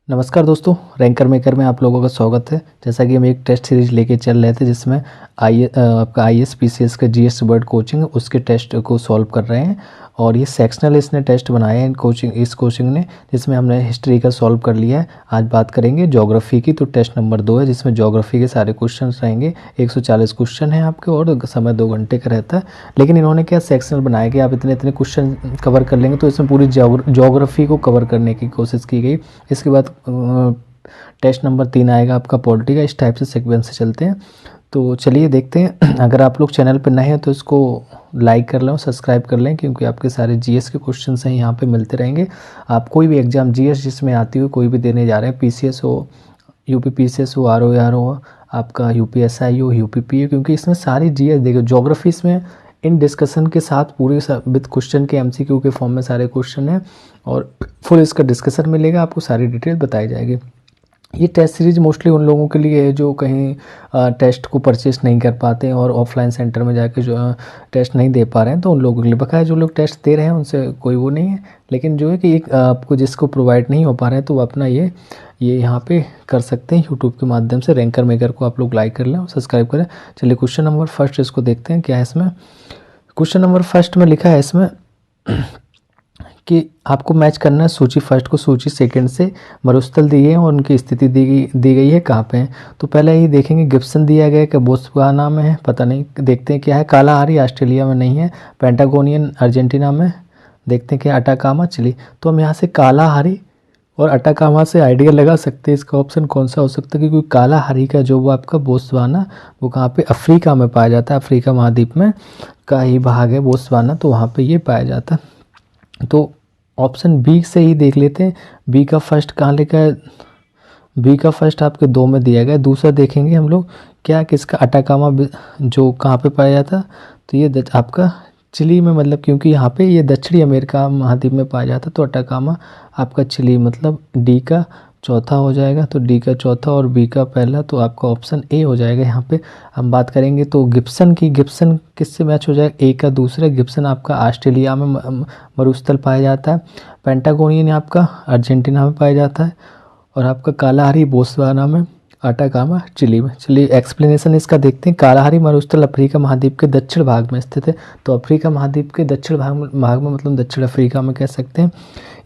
नमस्कार दोस्तों, ranker maker में आप लोगों का स्वागत है। जैसा कि हम एक टेस्ट सीरीज लेके चल रहे थे जिसमें आपका आईएएस पीसीएस का जीएस वर्ड कोचिंग उसके टेस्ट को सॉल्व कर रहे हैं। और ये सेक्शनल इसने टेस्ट बनाए हैं इस कोचिंग ने, जिसमें हमने हिस्ट्री का सॉल्व कर लिया है। आज बात करेंगे ज्योग्राफी की, तो टेस्ट नंबर 2 है जिसमें ज्योग्राफी के सारे क्वेश्चन रहेंगे। 140 क्वेश्चन है आपके और समय 2 घंटे का रहता है। लेकिन इन्होंने क्या सेक्शनल बनाया कि आप इतने इतने क्वेश्चन कवर कर लेंगे, तो इसमें पूरी ज्योग्राफी को कवर करने की कोशिश की गई। इसके बाद टेस्ट नंबर 3 आएगा आपका पॉलिटी का। इस टाइप से सीक्वेंस से चलते हैं। तो चलिए देखते हैं। अगर आप लोग चैनल पर नए हैं तो इसको लाइक कर लें, सब्सक्राइब कर लें, क्योंकि आपके सारे जीएस के क्वेश्चन हैं यहाँ पे मिलते रहेंगे। आप कोई भी एग्जाम जीएस जिसमें आती हो कोई भी देने जा रहे हैं, पीसीएस हो, यूपी पीसीएस हो, आरओआर हो, आपका यूपीएसआई हो, यूपीपी हो, क्योंकि इसमें सारी जीएस देखो। ज्योग्राफी इसमें इन डिस्कशन के साथ पूरे विद क्वेश्चन के एमसीक्यू के फॉर्म में सारे क्वेश्चन हैं और फुल इसका डिस्कशन मिलेगा, आपको सारी डिटेल बताई जाएगी। ये टेस्ट सीरीज मोस्टली उन लोगों के लिए है जो कहीं टेस्ट को परचेस नहीं कर पाते हैं और ऑफलाइन सेंटर में जाके जो टेस्ट नहीं दे पा रहे हैं, तो उन लोगों के लिए। बकाया जो लोग टेस्ट दे रहे हैं उनसे कोई वो नहीं है, लेकिन जो है कि एक आपको जिसको प्रोवाइड नहीं हो पा रहे हैं तो वो अपना ये यहाँ पे कर सकते हैं यूट्यूब के माध्यम से। रैंकर मेकर को आप लोग लाइक कर लें और सब्सक्राइब करें। चलिए क्वेश्चन नंबर फर्स्ट इसको देखते हैं क्या है इसमें। क्वेश्चन नंबर फर्स्ट में लिखा है इसमें कि आपको मैच करना है सूची फर्स्ट को सूची सेकंड से। मरुस्थल दिए हैं और उनकी स्थिति दी गई है कहाँ पे है। तो पहले ही देखेंगे गिब्सन दिया गया है कि बोत्सवाना में है, पता नहीं, देखते हैं क्या है। कालाहारी ऑस्ट्रेलिया में नहीं है। पेंटागोनियन अर्जेंटीना में, देखते हैं क्या। Atacama Chile. तो हम यहाँ से कालाहारी और अटाकामा से आइडिया लगा सकते हैं इसका ऑप्शन कौन सा हो सकता है, क्योंकि कालाहारी का जो वो आपका बोत्सवाना वो कहाँ पे अफ्रीका में पाया जाता है। अफ्रीका महाद्वीप में का ही भाग है बोत्सवाना, तो वहाँ पे ये पाया जाता है। तो ऑप्शन बी से ही देख लेते हैं। बी का फर्स्ट कहाँ लिखा है? बी का फर्स्ट आपके 2 में दिया गया है। दूसरा देखेंगे हम लोग क्या किसका अटाकामा जो कहाँ पे पाया जाता, तो ये आपका चिली में, मतलब क्योंकि यहाँ पे ये दक्षिणी अमेरिका महाद्वीप में पाया जाता, तो अटाकामा आपका चिली, मतलब डी का चौथा हो जाएगा। तो डी का चौथा और बी का पहला, तो आपका ऑप्शन ए हो जाएगा। यहाँ पे हम बात करेंगे तो गिब्सन की। गिब्सन किससे मैच हो जाएगा? ए का दूसरा। गिब्सन आपका ऑस्ट्रेलिया में मरुस्थल पाया जाता है। पेंटागोनियन आपका अर्जेंटीना में पाया जाता है और आपका कालाहारी बोत्सवाना में, अटाकामा चिली में। चलिए एक्सप्लेनेशन इसका देखते हैं। कालाहारी मरुस्थल अफ्रीका महाद्वीप के दक्षिण भाग में स्थित है। तो अफ्रीका महाद्वीप के दक्षिण भाग में मतलब दक्षिण अफ्रीका में कह सकते हैं।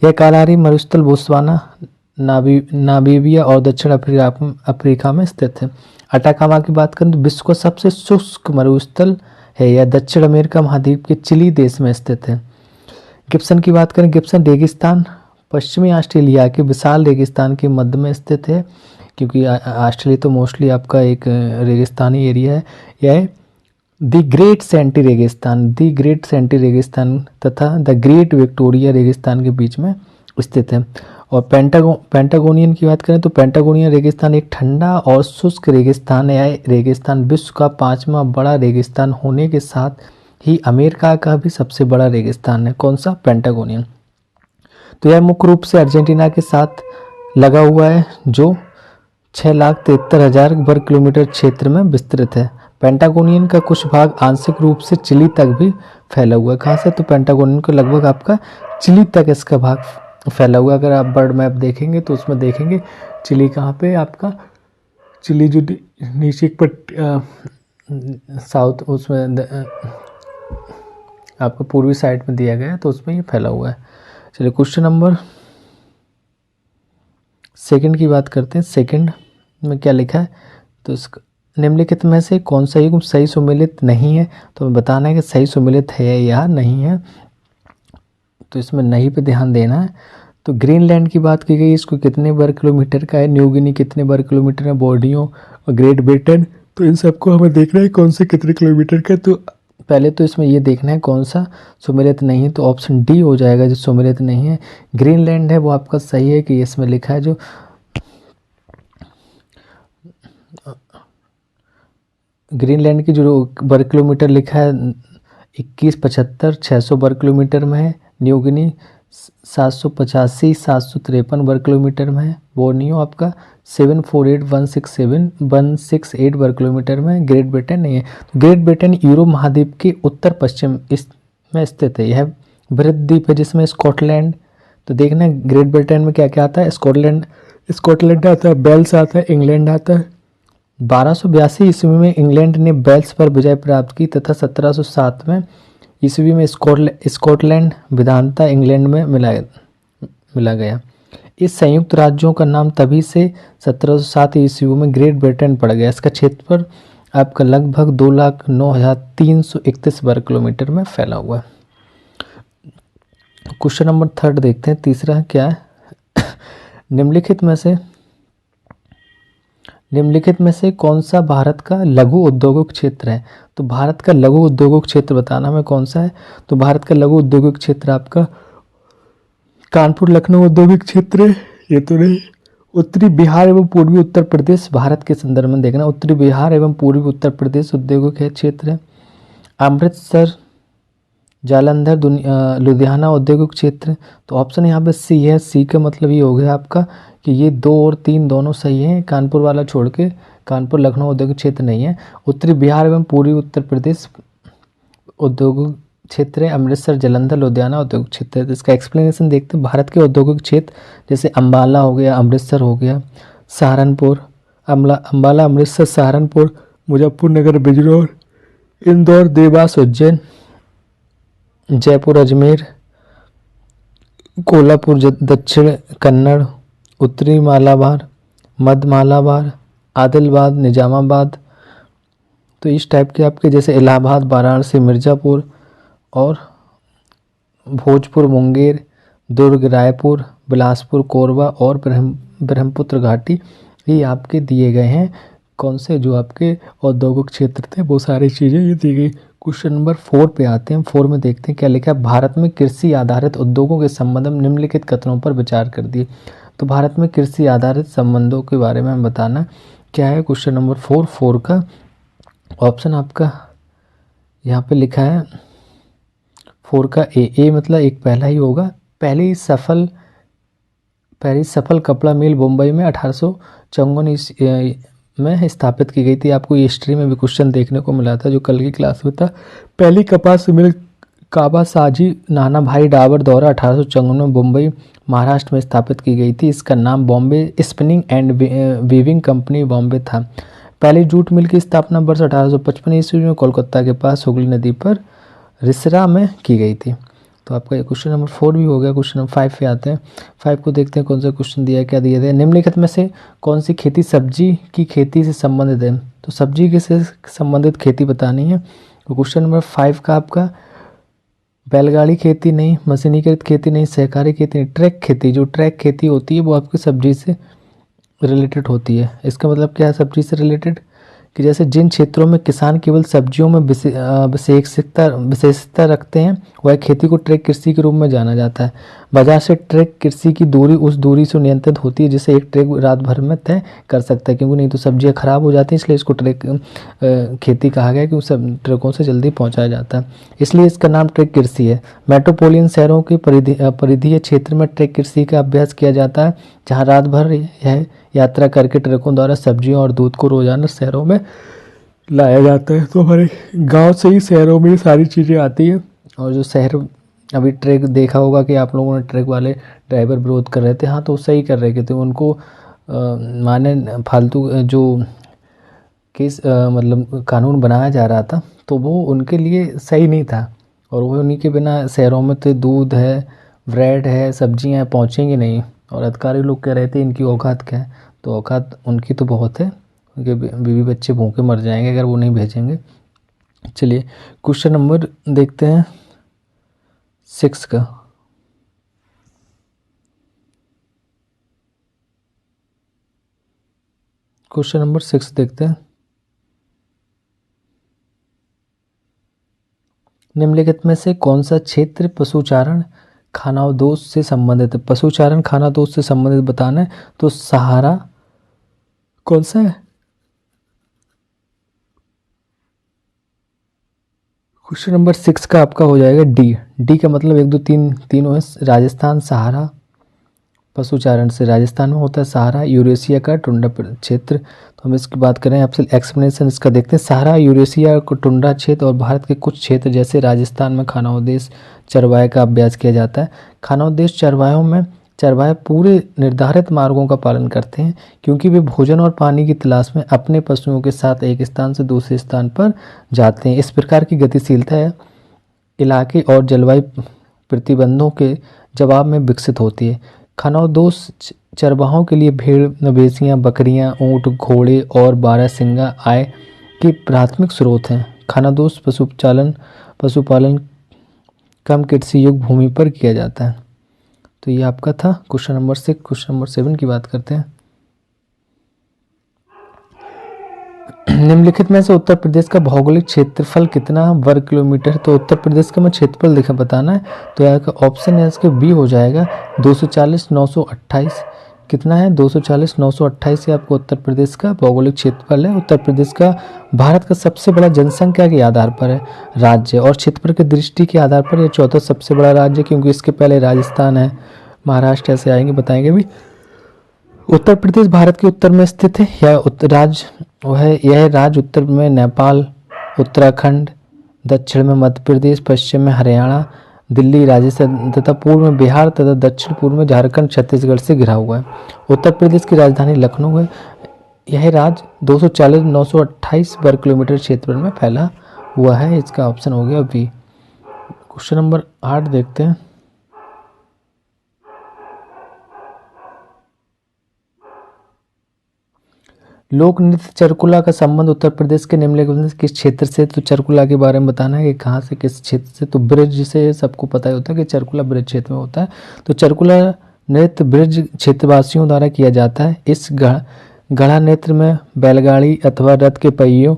यह कालाहारी मरुस्थल बोत्सवाना, नामीबिया और दक्षिण अफ्रीका में स्थित है। अटाकामा की बात करें तो विश्व का सबसे शुष्क मरुस्थल है। यह दक्षिण अमेरिका महाद्वीप के चिली देश में स्थित है। गिब्सन की बात करें, गिब्सन रेगिस्तान पश्चिमी ऑस्ट्रेलिया के विशाल रेगिस्तान के मध्य में स्थित है, क्योंकि ऑस्ट्रेलिया तो मोस्टली आपका एक रेगिस्तानी एरिया है। यह द ग्रेट सेंटी रेगिस्तान तथा द ग्रेट विक्टोरिया रेगिस्तान के बीच में स्थित है। और पेंटागोनियन की बात करें तो पेंटागोनियन रेगिस्तान एक ठंडा और शुष्क रेगिस्तान है। रेगिस्तान विश्व का 5वां बड़ा रेगिस्तान होने के साथ ही अमेरिका का भी सबसे बड़ा रेगिस्तान है। कौन सा? पेंटागोनियन। तो यह मुख्य रूप से अर्जेंटीना के साथ लगा हुआ है, जो 6,73,000 वर्ग किलोमीटर क्षेत्र में विस्तृत है। पेंटागोनियन का कुछ भाग आंशिक रूप से चिली तक भी फैला हुआ है। कहाँ से? तो पेंटागोनियन को लगभग आपका चिली तक इसका भाग फैला हुआ। अगर आप बर्ड मैप देखेंगे तो उसमें देखेंगे चिली कहाँ पे आपका, चिली जो नीचे पर साउथ उसमें आपको पूर्वी साइड में दिया गया है, तो उसमें ये फैला हुआ है। चलिए क्वेश्चन नंबर सेकंड की बात करते हैं। सेकंड में क्या लिखा है? तो इसका निम्नलिखित में से कौन सा युग्म सही सुमेलित नहीं है? तो हमें बताना है कि सही सुमेलित है या नहीं है। तो इसमें नहीं पे ध्यान देना है। तो ग्रीनलैंड की बात की गई, इसको कितने वर्ग किलोमीटर का है। न्यू गिनी कितने वर्ग किलोमीटर है। बोर्नियो और ग्रेट ब्रिटेन, तो इन सबको हमें देखना है कौन से कितने किलोमीटर का। तो पहले तो इसमें ये देखना है कौन सा सुमेलित नहीं है, तो ऑप्शन डी हो जाएगा जो सुमेलित नहीं है। ग्रीनलैंड है वो आपका सही है कि इसमें लिखा है जो ग्रीनलैंड की जो वर्ग किलोमीटर लिखा है 21,75,600 वर्ग किलोमीटर में है। न्यू गिनी 785,753 वर्ग किलोमीटर में है। बोर्नियो आपका 748,168 वर्ग किलोमीटर में। ग्रेट ब्रिटेन नहीं है। तो ग्रेट ब्रिटेन यूरोप महाद्वीप के उत्तर पश्चिम में स्थित है। यह बृहद द्वीप है जिसमें स्कॉटलैंड, तो देखना ग्रेट ब्रिटेन में क्या क्या आता है। स्कॉटलैंड स्कॉटलैंड आता है, वेल्स आता है, इंग्लैंड आता है। 1282 ईस्वी में इंग्लैंड ने वेल्स पर विजय प्राप्त की तथा 1707 में ईस्वी में स्कॉटलैंड विधानता इंग्लैंड में मिला गया। इस संयुक्त राज्यों का नाम तभी से 1707 ईस्वी में ग्रेट ब्रिटेन पड़ गया। इसका क्षेत्रफल आपका लगभग 2,09,331 वर्ग किलोमीटर में फैला हुआ है। क्वेश्चन नंबर 3 देखते हैं। तीसरा क्या है? निम्नलिखित में से कौन सा भारत का लघु उद्योगिक क्षेत्र है? तो भारत का लघु उद्योगिक क्षेत्र बताना हमें कौन सा है। तो भारत का लघु उद्योगिक क्षेत्र आपका कानपुर लखनऊ औद्योगिक क्षेत्र है, ये तो नहीं। उत्तरी बिहार एवं पूर्वी उत्तर प्रदेश, भारत के संदर्भ में देखना, उत्तरी बिहार एवं पूर्वी उत्तर प्रदेश औद्योगिक क्षेत्र है। अमृतसर, जालंधर, लुधियाना औद्योगिक क्षेत्र। तो ऑप्शन यहाँ पे सी है। सी का मतलब ये हो गया आपका कि ये 2 और 3 दोनों सही हैं, कानपुर वाला छोड़ के। कानपुर लखनऊ औद्योगिक क्षेत्र नहीं है। उत्तरी बिहार एवं पूर्वी उत्तर प्रदेश औद्योगिक क्षेत्र है। अमृतसर, जालंधर, लुधियाना औद्योगिक क्षेत्र है। तो इसका एक्सप्लेनेशन देखते हैं। भारत के औद्योगिक क्षेत्र जैसे अम्बाला हो गया, अमृतसर हो गया, सहारनपुर, अम्बाला, अमृतसर, सहारनपुर, मुजफ्फरनगर, बिजनौर, इंदौर, देवास, उज्जैन, जयपुर, अजमेर, कोल्हापुर, दक्षिण कन्नड़, उत्तरी मालाबार, मध्य मालाबार, आदिलाबाद, निजामाबाद। तो इस टाइप के आपके जैसे इलाहाबाद, वाराणसी, मिर्ज़ापुर और भोजपुर, मुंगेर, दुर्ग, रायपुर, बिलासपुर, कोरबा और ब्रह्मपुत्र घाटी, ये आपके दिए गए हैं। कौन से जो आपके औद्योगिक क्षेत्र थे वो सारी चीज़ें ये दी गई। क्वेश्चन नंबर 4 पे आते हैं। 4 में देखते हैं क्या लिखा है। भारत में कृषि आधारित उद्योगों के संबंध में निम्नलिखित कथनों पर विचार कर दिए। तो भारत में कृषि आधारित संबंधों के बारे में हम बताना क्या है। क्वेश्चन नंबर 4 का ऑप्शन आपका यहाँ पे लिखा है 4 का ए मतलब एक पहला ही होगा। पहली सफल कपड़ा मिल मुंबई में 1854 में स्थापित की गई थी। आपको हिस्ट्री में भी क्वेश्चन देखने को मिला था जो कल की क्लास में था। पहली कपास मिल कावासाकी नानाभाई डाबर द्वारा 1854 में मुंबई महाराष्ट्र में स्थापित की गई थी। इसका नाम Bombay spinning and weaving company Bombay था। पहली जूट मिल की स्थापना वर्ष 1855 ईस्वी में कोलकाता के पास हुगली नदी पर रिसरा में की गई थी। तो आपका ये क्वेश्चन नंबर 4 भी हो गया। क्वेश्चन नंबर 5 पे आते हैं। 5 को देखते हैं कौन सा क्वेश्चन दिया है, क्या दिया है। निम्नलिखित में से कौन सी खेती सब्जी की खेती से संबंधित है? तो सब्जी के से संबंधित खेती बतानी है। तो क्वेश्चन नंबर 5 का आपका बैलगाड़ी खेती नहीं, मशीनीकृत खेती नहीं, सहकारी खेती नहीं, ट्रैक खेती। जो ट्रैक खेती होती है वो आपकी सब्जी से रिलेटेड होती है। इसका मतलब क्या है सब्जी से रिलेटेड? कि जैसे जिन क्षेत्रों में किसान केवल सब्जियों में विशेषता रखते हैं वह खेती को ट्रैक कृषि के रूप में जाना जाता है। बाजार से ट्रैक कृषि की दूरी उस दूरी से नियंत्रित होती है जिसे एक ट्रैक रात भर में तय कर सकता है, क्योंकि नहीं तो सब्जियां खराब हो जाती हैं। इसलिए इसको ट्रैक खेती कहा गया कि उस ट्रकों से जल्दी पहुंचाया जाता है, इसलिए इसका नाम ट्रैक कृषि है। मेट्रोपोलियन शहरों के परिधीय क्षेत्र में ट्रैक कृषि का अभ्यास किया जाता है, जहाँ रात भर यह यात्रा करके ट्रकों द्वारा सब्जियों और दूध को रोजाना शहरों में लाया जाता है। तो हमारे गांव से ही शहरों में सारी चीज़ें आती हैं। और जो शहर अभी ट्रक देखा होगा कि आप लोगों ने ट्रक वाले ड्राइवर विरोध कर रहे थे, हाँ तो सही कर रहे थे। उनको माने फालतू जो केस मतलब कानून बनाया जा रहा था तो वो उनके लिए सही नहीं था। और वो उन्हीं के बिना शहरों में तो दूध है, ब्रेड है, सब्जियां पहुंचेंगी नहीं। और अधिकारी लोग कह रहे थे इनकी औकात क्या है, तो औकात उनकी तो बहुत है, उनके बीवी बच्चे भूखे मर जाएंगे अगर वो नहीं भेजेंगे। चलिए क्वेश्चन नंबर देखते हैं 6 का। क्वेश्चन नंबर 6 देखते हैं। निम्नलिखित में से कौन सा क्षेत्र पशुचारण खानादोष से संबंधित है? पशुचारण खानादोष से संबंधित बताना है तो सहारा कौन सा है? क्वेश्चन नंबर 6 का आपका हो जाएगा डी का मतलब 1 2 3 तीनों है। राजस्थान सहारा पशुचारण से राजस्थान में होता है सहारा, यूरेशिया का टुंड्रा क्षेत्र। तो हम इसकी बात करें आपसे एक्सप्लेनेशन इसका देखते हैं। सहारा, यूरेशिया को टुंड्रा क्षेत्र और भारत के कुछ क्षेत्र जैसे राजस्थान में खानाउद्देश्य चरवाहे का अभ्यास किया जाता है। खानाउद्देश्य चरवाहों में चरवाहे पूरे निर्धारित मार्गों का पालन करते हैं क्योंकि वे भोजन और पानी की तलाश में अपने पशुओं के साथ एक स्थान से दूसरे स्थान पर जाते हैं। इस प्रकार की गतिशीलता है इलाके और जलवायु प्रतिबंधों के जवाब में विकसित होती है। खानाबदोश चरवाहों के लिए भेड़, मवेशियां, बकरियां, ऊंट, घोड़े और बारहसिंगा आय के प्राथमिक स्रोत हैं। खानाबदोश पशुपालन कम कृषि युक्त भूमि पर किया जाता है। तो ये आपका था क्वेश्चन नंबर 6। क्वेश्चन नंबर 7 की बात करते हैं। निम्नलिखित में से उत्तर प्रदेश का भौगोलिक क्षेत्रफल कितना वर्ग किलोमीटर है? तो उत्तर प्रदेश का मैं क्षेत्रफल लिखा बताना है, तो यहाँ का ऑप्शन है इसके बी हो जाएगा 240,928। कितना है? 240,928 ये आपको उत्तर प्रदेश का भौगोलिक क्षेत्रफल है। उत्तर प्रदेश का भारत का सबसे बड़ा जनसंख्या के आधार पर है राज्य, और क्षेत्रफल की दृष्टि के आधार पर यह चौथा सबसे बड़ा राज्य, क्योंकि इसके पहले राजस्थान है, महाराष्ट्र ऐसे आएंगे, बताएंगे भी। उत्तर प्रदेश भारत के उत्तर में स्थित है। यह राज्य उत्तर में नेपाल, उत्तराखंड, दक्षिण में मध्य प्रदेश, पश्चिम में हरियाणा, दिल्ली, राजस्थान तथा पूर्व में बिहार तथा दक्षिण पूर्व में झारखंड, छत्तीसगढ़ से घिरा हुआ है। उत्तर प्रदेश की राजधानी लखनऊ है। यह राज्य 240,928 वर्ग किलोमीटर क्षेत्र में फैला हुआ है। इसका ऑप्शन हो गया बी। क्वेश्चन नंबर 8 देखते हैं। लोक नृत्य चरकुला का संबंध उत्तर प्रदेश के निम्नलिखित में किस क्षेत्र से? तो चरकुला के बारे में बताना है कि कहाँ से, किस क्षेत्र से। तो ब्रज से सबको पता ही होता है कि चरकुला ब्रज क्षेत्र में होता है। तो चरकुला नृत्य ब्रज क्षेत्रवासियों द्वारा किया जाता है। इस घड़ा नृत्य में बैलगाड़ी अथवा रथ के पहियों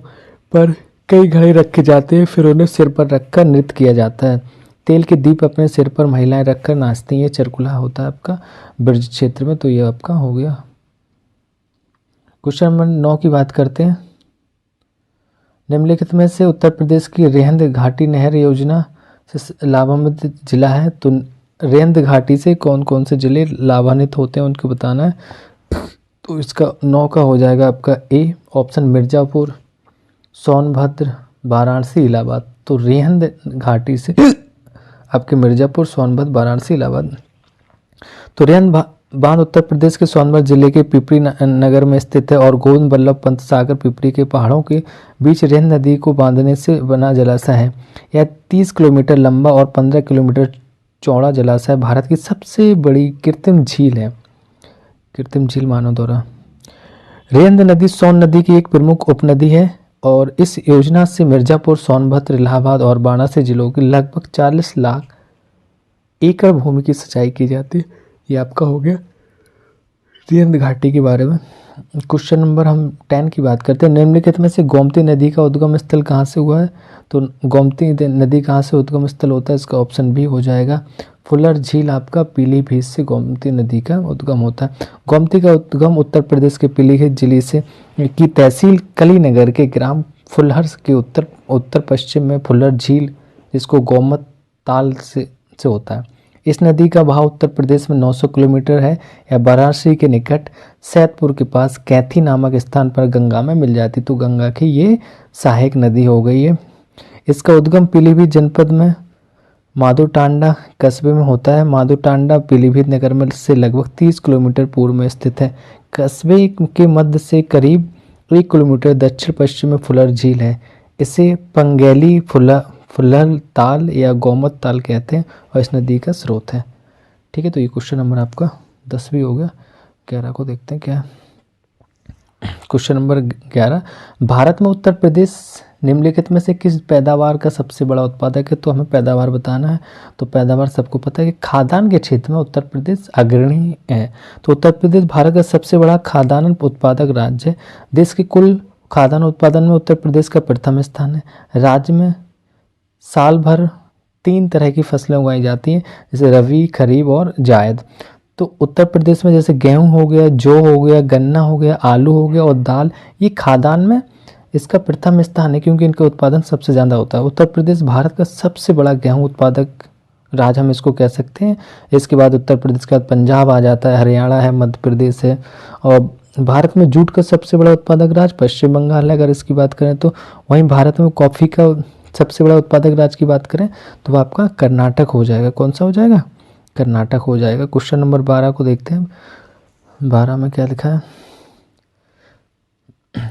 पर कई घड़े रखे जाते हैं, फिर उन्हें सिर पर रखकर नृत्य किया जाता है। तेल के दीप अपने सिर पर महिलाएं रखकर नाचती हैं। चरकुला होता है आपका ब्रज क्षेत्र में। तो ये आपका हो गया। क्वेश्चन नंबर 9 की बात करते हैं। निम्नलिखित में से उत्तर प्रदेश की रेहंद घाटी नहर योजना से लाभान्वित जिला है? तो रेहंद घाटी से कौन कौन से जिले लाभान्वित होते हैं उनको बताना है। तो इसका 9 का हो जाएगा आपका ए ऑप्शन, मिर्ज़ापुर, सोनभद्र, वाराणसी, इलाहाबाद। तो रेहंद घाटी से आपके मिर्ज़ापुर, सोनभद्र, वाराणसी, इलाहाबाद। तो रेहंद बांध उत्तर प्रदेश के सोनभद्र जिले के पिपरी नगर में स्थित है और गोविंद बल्लभ पंत सागर पिपरी के पहाड़ों के बीच रेहंद नदी को बांधने से बना जलाशय है। यह 30 किलोमीटर लंबा और 15 किलोमीटर चौड़ा जलाशय भारत की सबसे बड़ी कृत्रिम झील है। कृत्रिम झील मानव द्वारा। रेहंद नदी सोन नदी की एक प्रमुख उपनदी है और इस योजना से मिर्ज़ापुर, सोनभद्र, इलाहाबाद और वाराणसी जिलों की लगभग 40 लाख एकड़ भूमि की सिंचाई की जाती है। ये आपका हो गया रेहंद घाटी के बारे में। क्वेश्चन नंबर हम 10 की बात करते हैं। निम्नलिखित में से गोमती नदी का उद्गम स्थल कहाँ से हुआ है? तो गोमती नदी कहाँ से उद्गम स्थल होता है? इसका ऑप्शन बी हो जाएगा फुलर झील आपका पीलीभीत से गोमती नदी का उद्गम होता है। गोमती का उद्गम उत्तर प्रदेश के पीलीभीत जिले से की तहसील कलीनगर के ग्राम फुलहर के उत्तर पश्चिम में फुलर झील, जिसको गोमत ताल से होता है। इस नदी का बहाव उत्तर प्रदेश में 900 किलोमीटर है। या वाराणसी के निकट सैदपुर के पास कैथी नामक स्थान पर गंगा में मिल जाती। तो गंगा की ये सहायक नदी हो गई है। इसका उद्गम पीलीभीत जनपद में माधोटांडा कस्बे में होता है। माधोटांडा पीलीभीत नगर में से लगभग 30 किलोमीटर पूर्व में स्थित है। कस्बे के मध्य से करीब 1 किलोमीटर दक्षिण पश्चिम में फुलर झील है। इसे पंगेली फुलर ताल या गोमत ताल कहते हैं और इस नदी का स्रोत है। ठीक है, तो ये क्वेश्चन नंबर आपका 10 भी हो गया। 11 को देखते हैं क्या है। क्वेश्चन नंबर 11, भारत में उत्तर प्रदेश निम्नलिखित में से किस पैदावार का सबसे बड़ा उत्पादक है? तो हमें पैदावार बताना है। तो पैदावार सबको पता है कि खाद्यान्न के क्षेत्र में उत्तर प्रदेश अग्रणी है। तो उत्तर प्रदेश भारत का सबसे बड़ा खाद्यान्न उत्पादक राज्य है। देश के कुल खाद्यान्न उत्पादन में उत्तर प्रदेश का प्रथम स्थान है। राज्य में साल भर 3 तरह की फसलें उगाई जाती हैं, जैसे रबी, खरीफ और जायद। तो उत्तर प्रदेश में जैसे गेहूं हो गया, जौ हो गया, गन्ना हो गया, आलू हो गया और दाल, ये खाद्यान्न में इसका प्रथम स्थान है क्योंकि इनका उत्पादन सबसे ज़्यादा होता है। उत्तर प्रदेश भारत का सबसे बड़ा गेहूं उत्पादक राज्य हम इसको कह सकते हैं। इसके बाद उत्तर प्रदेश के बाद पंजाब आ जाता है, हरियाणा है, मध्य प्रदेश है। और भारत में जूट का सबसे बड़ा उत्पादक राज्य पश्चिम बंगाल है अगर इसकी बात करें तो। वहीं भारत में कॉफ़ी का सबसे बड़ा उत्पादक राज्य की बात करें तो वो आपका कर्नाटक हो जाएगा। कौन सा हो जाएगा? कर्नाटक हो जाएगा। क्वेश्चन नंबर 12 को देखते हैं। 12 में क्या लिखा है,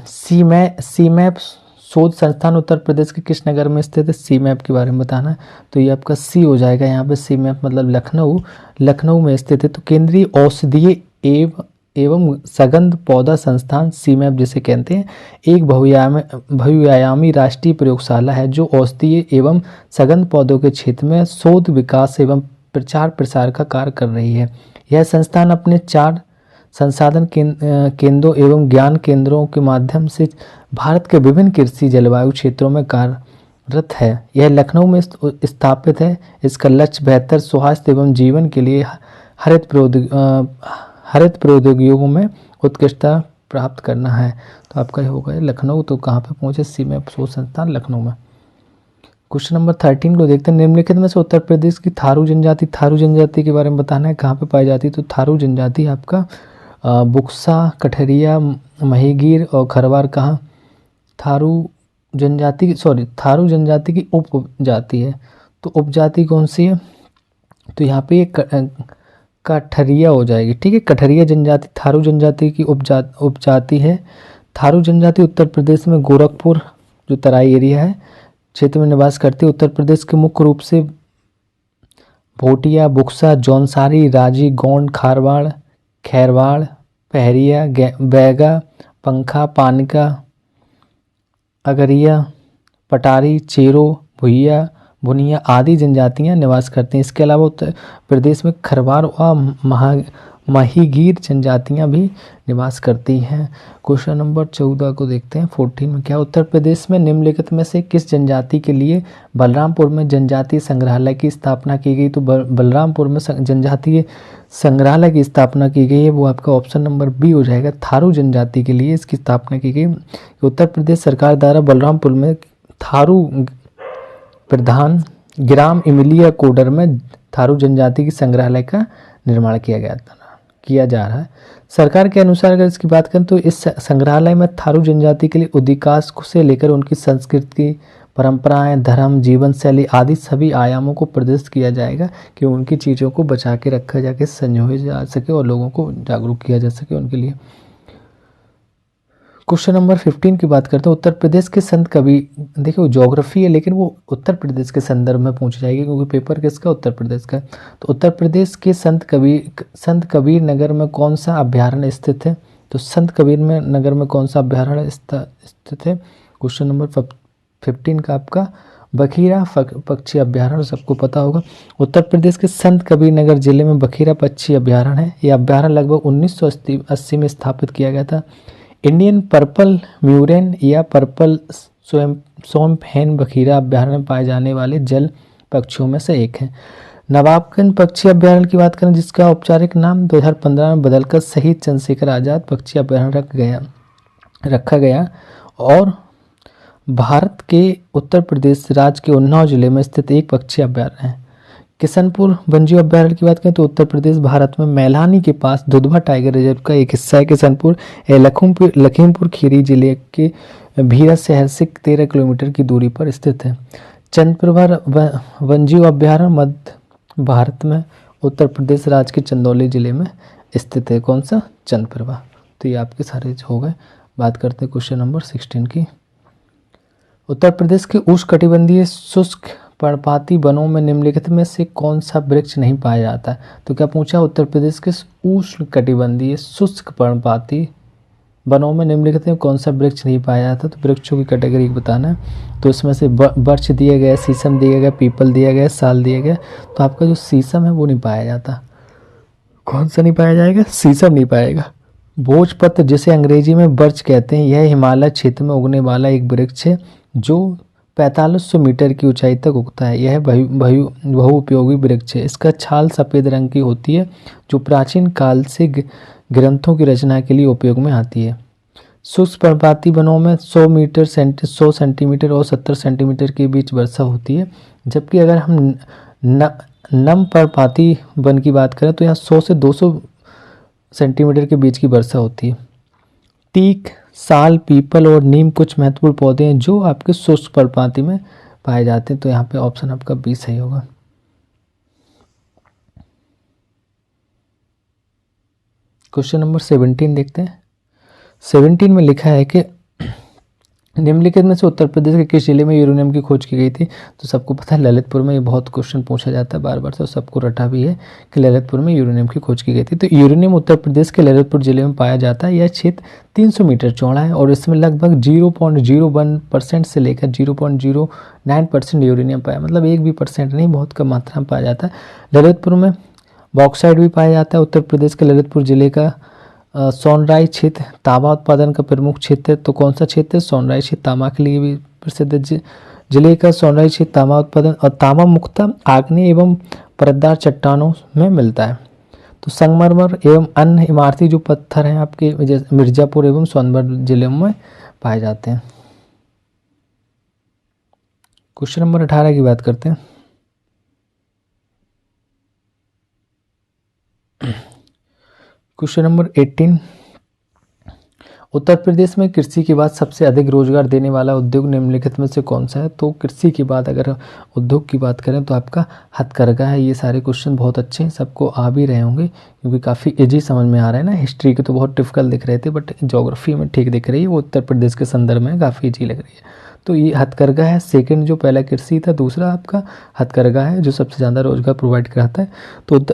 सी मैप शोध संस्थान उत्तर प्रदेश के किस नगर में स्थित है, सी मैप के बारे में बताना है। तो ये आपका सी हो जाएगा यहाँ पे, सी मैप मतलब लखनऊ में स्थित है। तो केंद्रीय औषधीय एवं सघन पौधा संस्थान सी मैप जिसे कहते हैं, एक बहुआयामी राष्ट्रीय प्रयोगशाला है जो औषधीय एवं सघन पौधों के क्षेत्र में शोध विकास एवं प्रचार प्रसार का कार्य कर रही है। यह संस्थान अपने 4 संसाधन केंद्रों एवं ज्ञान केंद्रों के माध्यम से भारत के विभिन्न कृषि जलवायु क्षेत्रों में कार्यरत है। यह लखनऊ में स्थापित है। इसका लक्ष्य बेहतर स्वास्थ्य एवं जीवन के लिए हरित प्रौद्योगिकियों में उत्कृष्टता प्राप्त करना है। तो आपका हो गया लखनऊ। तो कहाँ पे पहुँचे, सी मैप शोध संस्थान लखनऊ में। क्वेश्चन नंबर 13 को देखते हैं। निम्नलिखित में से उत्तर प्रदेश की थारू जनजाति के बारे में बताना है, कहाँ पे पाई जाती है। तो थारू जनजाति आपका बुक्सा, कठरिया, महीगीर और खरवार कहाँ, थारू जनजाति की उपजाति है। तो उपजाति कौन सी है, तो यहाँ पे कठरिया हो जाएगी, ठीक है। कठरिया जनजाति थारू जनजाति की उपजाति है। थारू जनजाति उत्तर प्रदेश में गोरखपुर जो तराई एरिया है क्षेत्र में निवास करती है। उत्तर प्रदेश के मुख्य रूप से भोटिया, बुक्सा, जौनसारी, राजी, गोंड, खारवाड़, खैरवाड़, पहरिया, बैगा, पंखा, पानिका, अगरिया, पटारी, चेरो, भुनिया आदि जनजातियां निवास करती हैं। इसके अलावा उत्तर प्रदेश में खरवार व महीगीर जनजातियां भी निवास करती हैं। क्वेश्चन नंबर 14 को देखते हैं। 14 में क्या, उत्तर प्रदेश में निम्नलिखित में से किस जनजाति के लिए बलरामपुर में जनजातीय संग्रहालय की स्थापना की गई। तो बलरामपुर में जनजातीय संग्रहालय की स्थापना की गई है, वो आपका ऑप्शन नंबर बी हो जाएगा। थारू जनजाति के लिए इसकी स्थापना की गई। उत्तर प्रदेश सरकार द्वारा बलरामपुर में थारू प्रधान ग्राम इमिलिया कोडर में थारू जनजाति की संग्रहालय का निर्माण किया जा रहा है। सरकार के अनुसार अगर इसकी बात करें तो इस संग्रहालय में थारू जनजाति के लिए उद्विकास से लेकर उनकी संस्कृति, परंपराएं, धर्म, जीवन शैली आदि सभी आयामों को प्रदर्शित किया जाएगा कि उनकी चीज़ों को बचा के रखा जाके संजोया जा सके और लोगों को जागरूक किया जा सके उनके लिए। क्वेश्चन नंबर 15 की बात करते हैं। उत्तर प्रदेश के संत कबीर, देखिए वो ज्योग्राफी है लेकिन वो उत्तर प्रदेश के संदर्भ में पूछी जाएगी क्योंकि पेपर किसका, उत्तर प्रदेश का। तो उत्तर प्रदेश के संत कबीर नगर में कौन सा अभ्यारण्य स्थित है। तो संत कबीर में नगर में कौन सा अभ्यारण्य स्थित है। क्वेश्चन नंबर 15 का आपका बखीरा पक्षी अभ्यारण्य सबको पता होगा। उत्तर प्रदेश के संत कबीर नगर जिले में बखीरा पक्षी अभ्यारण्य है। यह अभ्यारण्य लगभग 1980 में स्थापित किया गया था। इंडियन पर्पल म्यूरेन या पर्पल स्वैम्प हेन बखीरा अभ्यारण्य में पाए जाने वाले जल पक्षियों में से एक है। नवाबगंज पक्षी अभ्यारण्य की बात करें जिसका औपचारिक नाम 2015 में बदलकर शहीद चंद्रशेखर आज़ाद पक्षी अभ्यारण्य रखा गया और भारत के उत्तर प्रदेश राज्य के उन्नाव जिले में स्थित एक पक्षी अभ्यारण्य है। किशनपुर वन्यजीव अभ्यारण्य की बात करें तो उत्तर प्रदेश भारत में मैलानी के पास दुधवा टाइगर रिजर्व का एक हिस्सा है। किशनपुर लखीमपुर खीरी जिले के भीरा शहर से 13 किलोमीटर की दूरी पर स्थित है। चंद्रप्रभा वन्यजीव अभ्यारण्य मध्य भारत में उत्तर प्रदेश राज्य के चंदौली जिले में स्थित है। कौन सा, चंद्रप्रभा। तो ये आपके सारे हो गए। बात करते हैं क्वेश्चन नंबर 16 की। उत्तर प्रदेश के उष्णकटिबंधीय शुष्क पर्णपाती वनों में निम्नलिखित में से कौन सा वृक्ष नहीं पाया जाता है। तो क्या पूछा, उत्तर प्रदेश के उष्णकटिबंधीय शुष्क पर्णपाती वनों में निम्नलिखित में कौन सा वृक्ष नहीं पाया जाता। तो वृक्षों की कैटेगरी बताना है। तो इसमें से बर्च दिया गया, शीशम दिया गया, पीपल दिया गया, साल दिया गया। तो आपका जो शीशम है वो नहीं पाया जाता। कौन सा नहीं पाया जाएगा, शीशम नहीं पाएगा। भोजपत्र जिसे अंग्रेजी में बर्च कहते हैं, यह हिमालय क्षेत्र में उगने वाला एक वृक्ष है जो 4500 मीटर की ऊंचाई तक उगता है। यह बहुउपयोगी वृक्ष है। इसका छाल सफ़ेद रंग की होती है जो प्राचीन काल से ग्रंथों की रचना के लिए उपयोग में आती है। शुष्क पर्णपाती वनों में 100 सेंटीमीटर और 70 सेंटीमीटर के बीच वर्षा होती है, जबकि अगर हम नम पर्णपाती वन की बात करें तो यहाँ 100 से 200 सेंटीमीटर के बीच की वर्षा होती है। टीक, साल, पीपल और नीम कुछ महत्वपूर्ण पौधे हैं जो आपके शुष्क पर्णपाती में पाए जाते हैं। तो यहाँ पे ऑप्शन आपका बी सही होगा। क्वेश्चन नंबर 17 देखते हैं। 17 में लिखा है कि निम्नलिखित में से उत्तर प्रदेश के किस जिले में यूरेनियम की खोज की गई थी। तो सबको पता है ललितपुर में, ये बहुत क्वेश्चन पूछा जाता है बार बार, तो सबको रटा भी है कि ललितपुर में यूरेनियम की खोज की गई थी। तो यूरेनियम उत्तर प्रदेश के ललितपुर जिले में पाया जाता है। यह क्षेत्र 300 मीटर चौड़ा है और इसमें लगभग 0.01% से लेकर 0.09% यूरेनियम पाया, मतलब 1% नहीं, बहुत कम मात्रा में पाया जाता है। ललितपुर में बॉक्साइट भी पाया जाता है। उत्तर प्रदेश के ललितपुर जिले का सोनराई क्षेत्र तांबा उत्पादन का प्रमुख क्षेत्र है। तो कौन सा क्षेत्र है? सोनराई क्षेत्र तांबा के लिए भी प्रसिद्ध है। जिले का सोनराई क्षेत्र तांबा उत्पादन और तांबा मुख्यतः आग्नेय एवं परतदार चट्टानों में मिलता है। तो संगमरमर एवं अन्य इमारती जो पत्थर हैं आपके मिर्जापुर एवं सोनभद्र जिले में पाए जाते हैं। क्वेश्चन नंबर 18 की बात करते हैं। क्वेश्चन नंबर 18, उत्तर प्रदेश में कृषि के बाद सबसे अधिक रोजगार देने वाला उद्योग निम्नलिखित में से कौन सा है? तो कृषि के बाद अगर उद्योग की बात करें तो आपका हथकरघा है। ये सारे क्वेश्चन बहुत अच्छे हैं, सबको आ भी रहे होंगे क्योंकि काफ़ी इजी समझ में आ रहा है ना। हिस्ट्री के तो बहुत डिफिकल्ट दिख रहे थे, बट ज्योग्राफी में ठीक दिख रही है, वो उत्तर प्रदेश के संदर्भ में काफ़ी ईजी लग रही है। तो ये हथकरघा है। सेकेंड जो पहला कृषि था, दूसरा आपका हथकरघा है जो सबसे ज़्यादा रोजगार प्रोवाइड कराता है। तो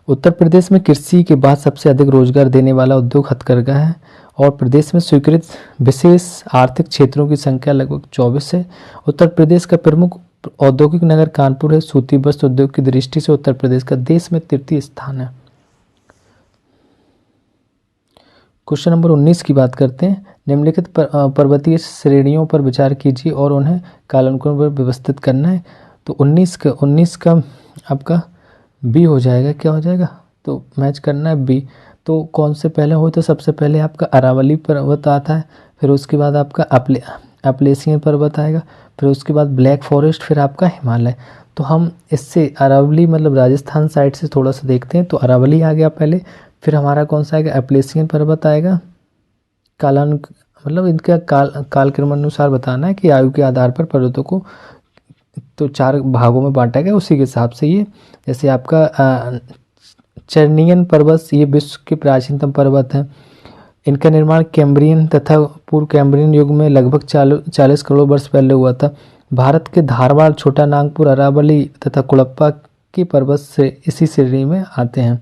उत्तर प्रदेश में कृषि के बाद सबसे अधिक रोजगार देने वाला उद्योग हथकरघा है और प्रदेश में स्वीकृत विशेष आर्थिक क्षेत्रों की संख्या लगभग 24 है। उत्तर प्रदेश का प्रमुख औद्योगिक नगर कानपुर है। सूती वस्त्र उद्योग की दृष्टि से उत्तर प्रदेश का देश में तृतीय स्थान है। क्वेश्चन नंबर 19 की बात करते हैं। निम्नलिखित पर्वतीय श्रेणियों पर विचार कीजिए और उन्हें कालानुक्रम पर व्यवस्थित करना है। तो 19 का आपका बी हो जाएगा। क्या हो जाएगा? तो मैच करना है बी। तो कौन से पहले हो? तो सबसे पहले आपका अरावली पर्वत आता है, फिर उसके बाद आपका अपलेशियन पर्वत आएगा, फिर उसके बाद ब्लैक फॉरेस्ट, फिर आपका हिमालय। तो हम इससे अरावली मतलब राजस्थान साइड से थोड़ा सा देखते हैं। तो अरावली आ गया पहले, फिर हमारा कौन सा आएगा? अपलेशियन पर्वत आएगा। मतलब इनका कालक्रमानुसार बताना है कि आयु के आधार पर पर्वतों को तो 4 भागों में बांटा गया, उसी के हिसाब से ये जैसे आपका चर्नियन पर्वत, ये विश्व के प्राचीनतम पर्वत हैं। इनका निर्माण कैम्ब्रियन तथा पूर्व कैम्ब्रियन युग में लगभग 40 करोड़ वर्ष पहले हुआ था। भारत के धारवाड़, छोटा नागपुर, अरावली तथा कुड़प्पा के पर्वत से इसी श्रेणी में आते हैं।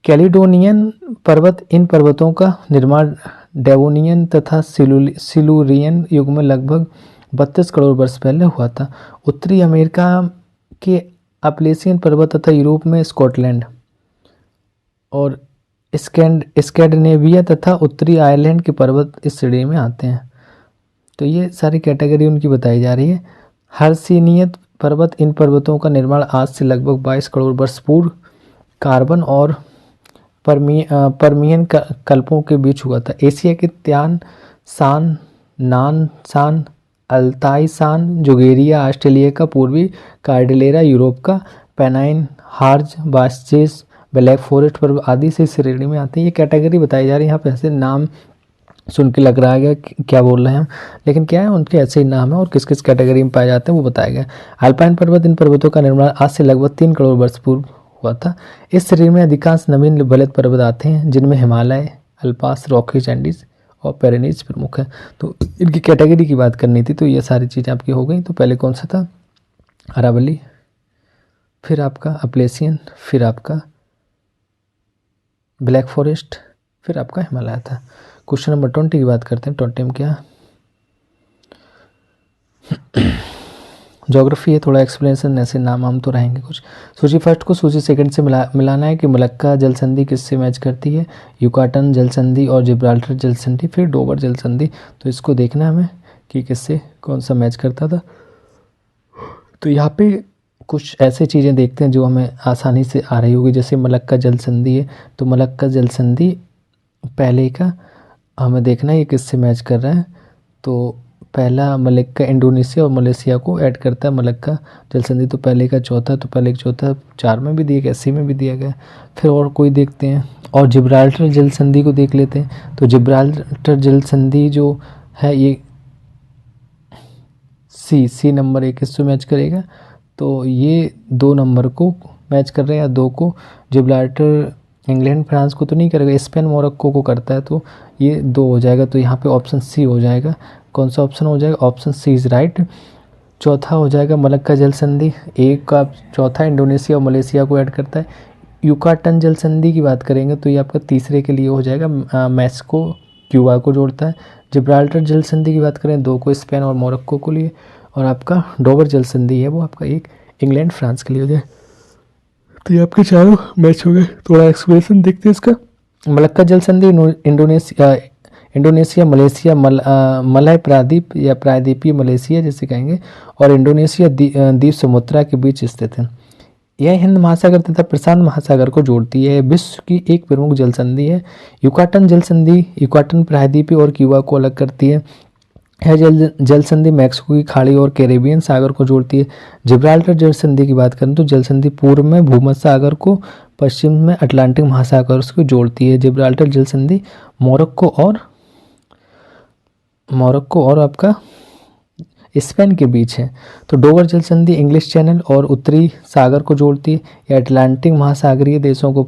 कैलिडोनियन पर्वत, इन पर्वतों का निर्माण डेवोनियन तथा सिलूरियन युग में लगभग 32 करोड़ वर्ष पहले हुआ था। उत्तरी अमेरिका के अपलेशियन पर्वत तथा यूरोप में स्कॉटलैंड और स्कैंडिनेविया तथा उत्तरी आयरलैंड के पर्वत इस श्रेणी में आते हैं। तो ये सारी कैटेगरी उनकी बताई जा रही है। हर्सिनियत पर्वत, इन पर्वतों का निर्माण आज से लगभग 22 करोड़ वर्ष पूर्व कार्बन और परमियन कल्पों के बीच हुआ था। एशिया के त्यान सान, नानसान, अल्ताईसान, जुगेरिया ऑस्ट्रेलिया का पूर्वी कार्डिलेरा, यूरोप का पेनाइन, हार्ज, बास्चेस, ब्लैक फॉरेस्ट पर्वत आदि से श्रेणी में आते हैं। ये कैटेगरी बताई जा रही है। यहाँ पे ऐसे नाम सुन के लग रहा है कि क्या बोल रहे हैं हम, लेकिन क्या है उनके ऐसे ही नाम है और किस किस कैटेगरी में पाए जाते हैं वो बताया गया। अल्पाइन पर्वत, इन पर्वतों का निर्माण आज से लगभग 3 करोड़ वर्ष पूर्व हुआ था। इस श्रेणी में अधिकांश नवीन बलद पर्वत आते हैं जिनमें हिमालय, अल्पास, रॉकीज एंडीज और पेरेनीज प्रमुख है। तो इनकी कैटेगरी की बात करनी थी, तो ये सारी चीज़ें आपकी हो गई। तो पहले कौन सा था? अरावली, फिर आपका अपलेशियन, फिर आपका ब्लैक फॉरेस्ट, फिर आपका हिमालय था। क्वेश्चन नंबर 20 की बात करते हैं। 20 में क्या? ज्योग्राफी है, थोड़ा एक्सप्लेनेशन, ऐसे नाम हम तो रहेंगे कुछ। सूची फर्स्ट को सूची सेकंड से मिलाना है कि मलक्का जल संधि किससे मैच करती है? युकाटन जल संधि और जिब्राल्टर जल संधि, फिर डोवर जल संधि। तो इसको देखना है हमें कि किससे कौन सा मैच करता था। तो यहाँ पे कुछ ऐसे चीज़ें देखते हैं जो हमें आसानी से आ रही होगी। जैसे मलक्का जल संधि है, तो मलक्का जल संधि पहले का हमें देखना है ये किससे मैच कर रहा है। तो पहला मलक्का इंडोनेशिया और मलेशिया को ऐड करता है मलक्का जल संधि। तो पहले का चौथा, तो पहले का चौथा 4 में भी दिया गया, सी में भी दिया गया। फिर और कोई देखते हैं और जिब्राल्टर जल संधि को देख लेते हैं। तो जिब्राल्टर जल संधि जो है ये सी नंबर 1 इससे मैच करेगा। तो ये 2 नंबर को मैच कर रहे हैं या 2 को। जिब्राल्टर इंग्लैंड फ्रांस को तो नहीं करेगा, स्पेन मोरक्को को करता है, तो ये 2 हो जाएगा। तो यहाँ पे ऑप्शन सी हो जाएगा। कौन सा ऑप्शन हो जाएगा? Option C is right. चौथा हो जाएगा मलक्का जल संधि। एक का चौथा इंडोनेशिया और मलेशिया को ऐड करता है। युकाटन जल संधि की बात करेंगे तो ये आपका तीसरे के लिए हो जाएगा, मैक्सिको क्यूबा को जोड़ता है। जिब्राल्टर जल संधि की बात करें 2 को स्पेन और मोरक्को को लिए, और आपका डोवर जल संधि है वो आपका एक इंग्लैंड फ्रांस के लिए हो जाए। तो ये आपके चारों मैच हो गए। थोड़ा एक्सप्लेनेशन देखते हैं इसका। मलक्का जल संधि इंडोनेशिया मलेशिया मलय प्रायद्वीप या प्रायद्वीपीय मलेशिया जिसे कहेंगे, और इंडोनेशिया द्वीप सुमात्रा के बीच स्थित है। यह हिंद महासागर तथा प्रशांत महासागर को जोड़ती है। विश्व की एक प्रमुख जल संधि है। युकाटन जल संधि युकाटन प्रायद्वीपीय और क्यूबा को अलग करती है। यह जल संधि मैक्सिको की खाड़ी और कैरेबियन सागर को जोड़ती है। जिब्राल्टर जल संधि की बात करें तो जल संधि पूर्व में भूमध्य सागर को, पश्चिम में अटलांटिक महासागर को जोड़ती है। जिब्राल्टर जल संधि मोरक्को और आपका स्पेन के बीच है। तो डोवर जल संधि इंग्लिश चैनल और उत्तरी सागर को जोड़ती है। यह अटलांटिक महासागरीय देशों को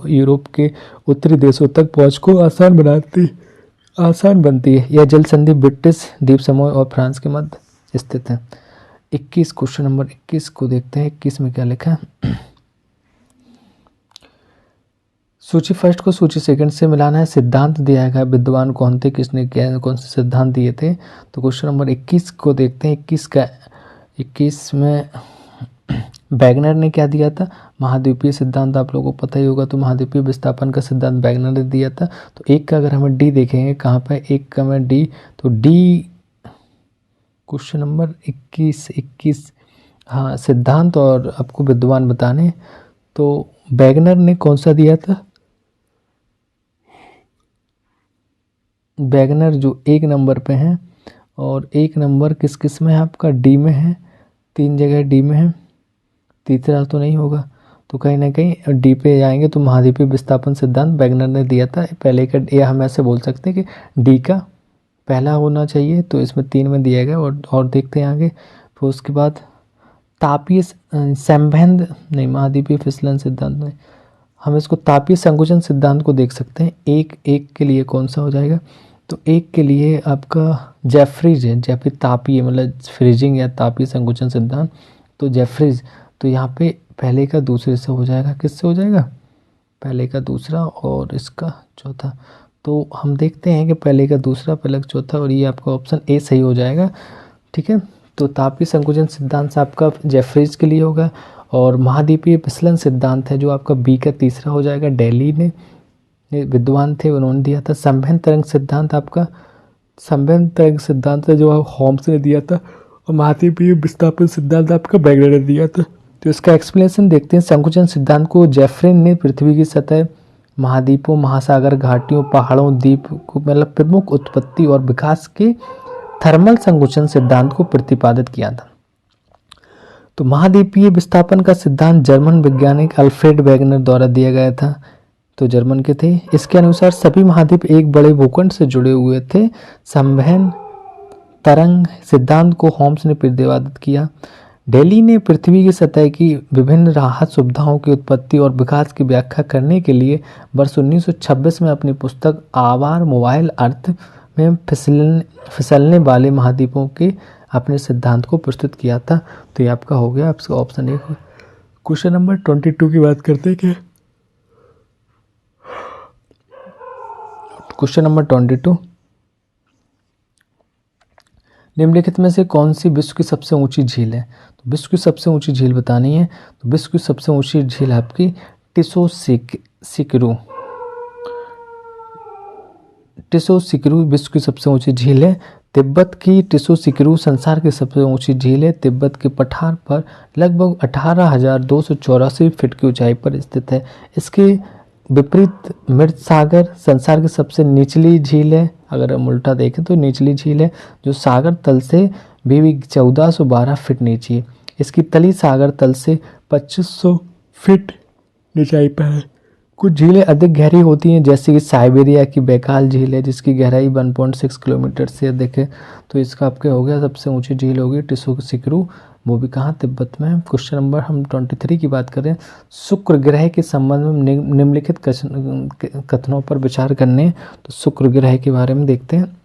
यूरोप के उत्तरी देशों तक पहुंच को आसान बनती है। यह जल संधि ब्रिटिश द्वीप समूह और फ्रांस के मध्य स्थित है। 21 क्वेश्चन नंबर 21 को देखते हैं। 21 में क्या लिखा है? सूची फर्स्ट को सूची सेकंड से मिलाना है। सिद्धांत दिया है विद्वान कौन थे, किसने क्या कौन से सिद्धांत दिए थे। तो क्वेश्चन नंबर 21 को देखते हैं। 21 में वैगनर ने क्या दिया था? महाद्वीपीय सिद्धांत आप लोगों को पता ही होगा। तो महाद्वीपीय विस्थापन का सिद्धांत वैगनर ने दिया था। तो एक का अगर हमें डी देखेंगे कहाँ पे, एक का में डी, तो डी क्वेश्चन नंबर 21 हाँ सिद्धांत और आपको विद्वान बताने। तो वैगनर ने कौन सा दिया था? वैगनर जो 1 नंबर पे है, और 1 नंबर किस किस में है आपका? डी में है। 3 जगह डी में है, तीसरा तो नहीं होगा। तो कहीं ना कहीं डी पे जाएंगे। तो महाद्वीपीय विस्थापन सिद्धांत वैगनर ने दिया था। पहले का या हम ऐसे बोल सकते हैं कि डी का पहला होना चाहिए। तो इसमें 3 में दिया गया। और देखते हैं आगे। फिर उसके बाद तापीय संबंध नहीं, महाद्वीपीय फिसलन सिद्धांत नहीं, हम इसको तापीय संकुचन सिद्धांत को देख सकते हैं। एक के लिए कौन सा हो जाएगा? तो एक के लिए आपका जेफरीज है। जेफरी तापीय मतलब फ्रीजिंग या तापीय संकुचन सिद्धांत, तो जेफरीज। तो यहाँ पे पहले का दूसरे से हो जाएगा। किससे हो जाएगा? पहले का दूसरा और इसका चौथा। तो हम देखते हैं कि पहले का दूसरा, पहले का चौथा, और ये आपका ऑप्शन ए सही हो जाएगा। ठीक है। तो तापीय संकुचन सिद्धांत आपका जेफरीज के लिए होगा। और महाद्वीपीय फिसलन सिद्धांत है जो आपका बी का तीसरा हो जाएगा। दिल्ली ने विद्वान थे, उन्होंने दिया था। संवहन तरंग सिद्धांत आपका संवहन तरंग सिद्धांत है जो होम्स ने दिया था। और महाद्वीपीय विस्थापन सिद्धांत आपका वैगनर ने दिया था। तो इसका एक्सप्लेनेशन देखते हैं। संकुचन सिद्धांत को जेफरिन ने पृथ्वी की सतह, महाद्वीपों, महासागर, घाटियों, पहाड़ों, द्वीप को मतलब प्रमुख उत्पत्ति और विकास के थर्मल संकुचन सिद्धांत को प्रतिपादित किया था। तो महाद्वीपीय विस्थापन का सिद्धांत जर्मन वैज्ञानिक अल्फ्रेड वैगनर द्वारा दिया गया था। तो जर्मन के थे। इसके अनुसार सभी महाद्वीप एक बड़े भूखंड से जुड़े हुए थे। संवहन तरंग सिद्धांत को होम्स ने प्रतिपादित किया। दिल्ली ने पृथ्वी की सतह की विभिन्न राहत सुविधाओं की उत्पत्ति और विकास की व्याख्या करने के लिए वर्ष 1926 में अपनी पुस्तक आवार मोबाइल अर्थ में फिसलने वाले महाद्वीपों के अपने सिद्धांत को प्रस्तुत किया था। तो ये आपका हो गया आपका ऑप्शन 1। क्वेश्चन नंबर 22 की बात करते हैं। क्वेश्चन नंबर 22, निम्नलिखित में से कौन सी विश्व की सबसे ऊंची झील है? तो विश्व की सबसे ऊंची झील बतानी है। तो विश्व की सबसे ऊंची झील आपकी टिसो सिकरू विश्व की सबसे ऊंची झील है। तिब्बत की टिसो सिकरू संसार की सबसे ऊंची झील है। तिब्बत के पठार पर लगभग 18,284 फीट की ऊंचाई पर स्थित है। इसके विपरीत मृत सागर संसार की सबसे निचली झील है। अगर हम उल्टा देखें तो निचली झील है जो सागर तल से भी 1412 फीट नीचे है। इसकी तली सागर तल से 2500 फीट ऊंचाई पर है। कुछ झीलें अधिक गहरी होती हैं जैसे कि साइबेरिया की बैकाल झील है जिसकी गहराई 1.6 किलोमीटर से अधिक है। तो इसका आपके हो गया सबसे ऊंची झील होगी टिसो सिकरू वो भी कहाँ, तिब्बत में। क्वेश्चन नंबर हम 23 की बात करें, शुक्र ग्रह के संबंध में निम्नलिखित कथनों पर विचार करने। तो शुक्र ग्रह के बारे में देखते हैं।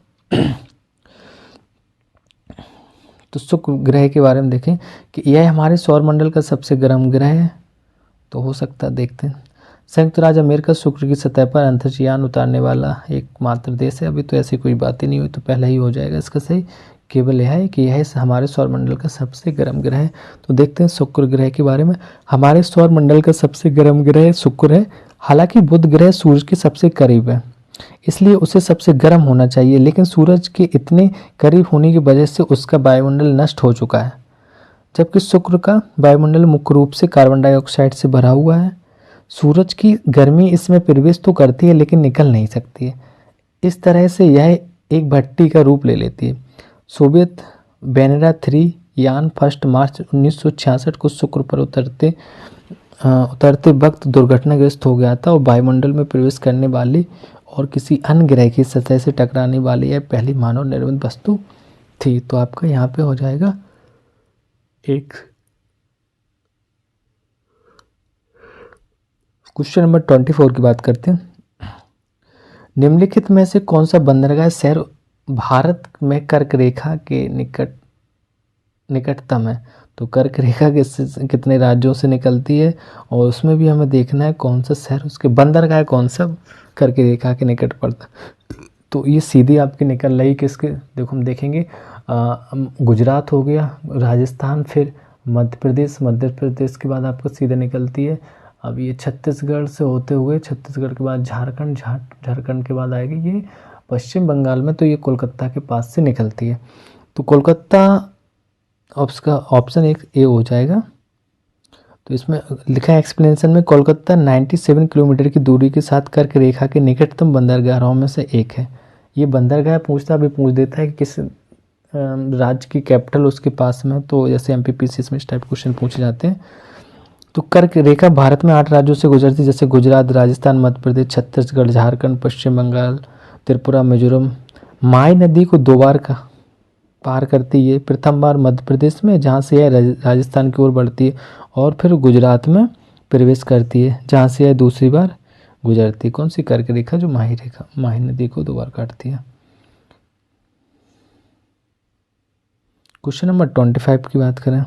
तो शुक्र ग्रह के बारे में देखें कि यह हमारे सौरमंडल का सबसे गर्म ग्रह है। तो हो सकता है, देखते हैं। संयुक्त राज्य अमेरिका शुक्र की सतह पर अंतरिक्षयान उतारने वाला एकमात्र देश है। अभी तो ऐसी कोई बात ही नहीं हुई, तो पहला ही हो जाएगा इसका सही। केवल यह है कि यह हमारे सौरमंडल का सबसे गर्म ग्रह है। तो देखते हैं शुक्र ग्रह के बारे में। हमारे सौरमंडल का सबसे गर्म ग्रह शुक्र है। हालांकि बुध ग्रह सूरज के सबसे करीब है, इसलिए उसे सबसे गर्म होना चाहिए, लेकिन सूरज के इतने करीब होने की वजह से उसका वायुमंडल नष्ट हो चुका है। जबकि शुक्र का वायुमंडल मुख्य रूप से कार्बन डाइऑक्साइड से भरा हुआ है। सूरज की गर्मी इसमें प्रवेश तो करती है लेकिन निकल नहीं सकती है। इस तरह से यह एक भट्टी का रूप ले लेती है। सोवियत वेनेरा 3 यान 1 मार्च 1966 को शुक्र पर उतरते वक्त दुर्घटनाग्रस्त हो गया था और वायुमंडल में प्रवेश करने वाली और किसी अन्य ग्रह की सतह से टकराने वाली यह पहली मानव निर्मित वस्तु थी। तो आपका यहाँ पे हो जाएगा एक। क्वेश्चन नंबर 24 की बात करते हैं। निम्नलिखित में से कौन सा बंदरगाह शहर भारत में कर्क रेखा के निकटतम है। तो कर्क रेखा कितने राज्यों से निकलती है, और उसमें भी हमें देखना है कौन सा शहर, उसके बंदरगाह कौन सा कर्क रेखा के निकट पड़ता। तो ये सीधी आपकी निकल रही किसके, देखो हम देखेंगे गुजरात हो गया, राजस्थान, फिर मध्य प्रदेश के बाद आपको सीधे निकलती है। अब ये छत्तीसगढ़ से होते हुए, छत्तीसगढ़ के बाद झारखंड, झारखंड के बाद आएगी ये पश्चिम बंगाल में, तो ये कोलकाता के पास से निकलती है। तो कोलकाता उसका ऑप्शन एक ए हो जाएगा। तो इसमें लिखा है एक्सप्लेनेशन में, कोलकाता 97 किलोमीटर की दूरी के साथ कर्क रेखा के निकटतम बंदरगाहों में से एक है। ये बंदरगाह भी पूछ देता है कि किस राज्य की कैपिटल उसके पास में, तो जैसे MPPC में इस टाइप क्वेश्चन पूछे जाते हैं। तो कर्क रेखा भारत में 8 राज्यों से गुजरती है, जैसे गुजरात, राजस्थान, मध्य प्रदेश, छत्तीसगढ़, झारखंड, पश्चिम बंगाल, त्रिपुरा, मिजोरम। माई नदी को 2 बार का पार करती है। प्रथम बार मध्य प्रदेश में, जहाँ से यह राजस्थान की ओर बढ़ती है, और फिर गुजरात में प्रवेश करती है, जहाँ से यह दूसरी बार गुजरती है। कौन सी कर्क रेखा, जो माही नदी को 2 बार काटती है। क्वेश्चन नंबर 25 की बात करें।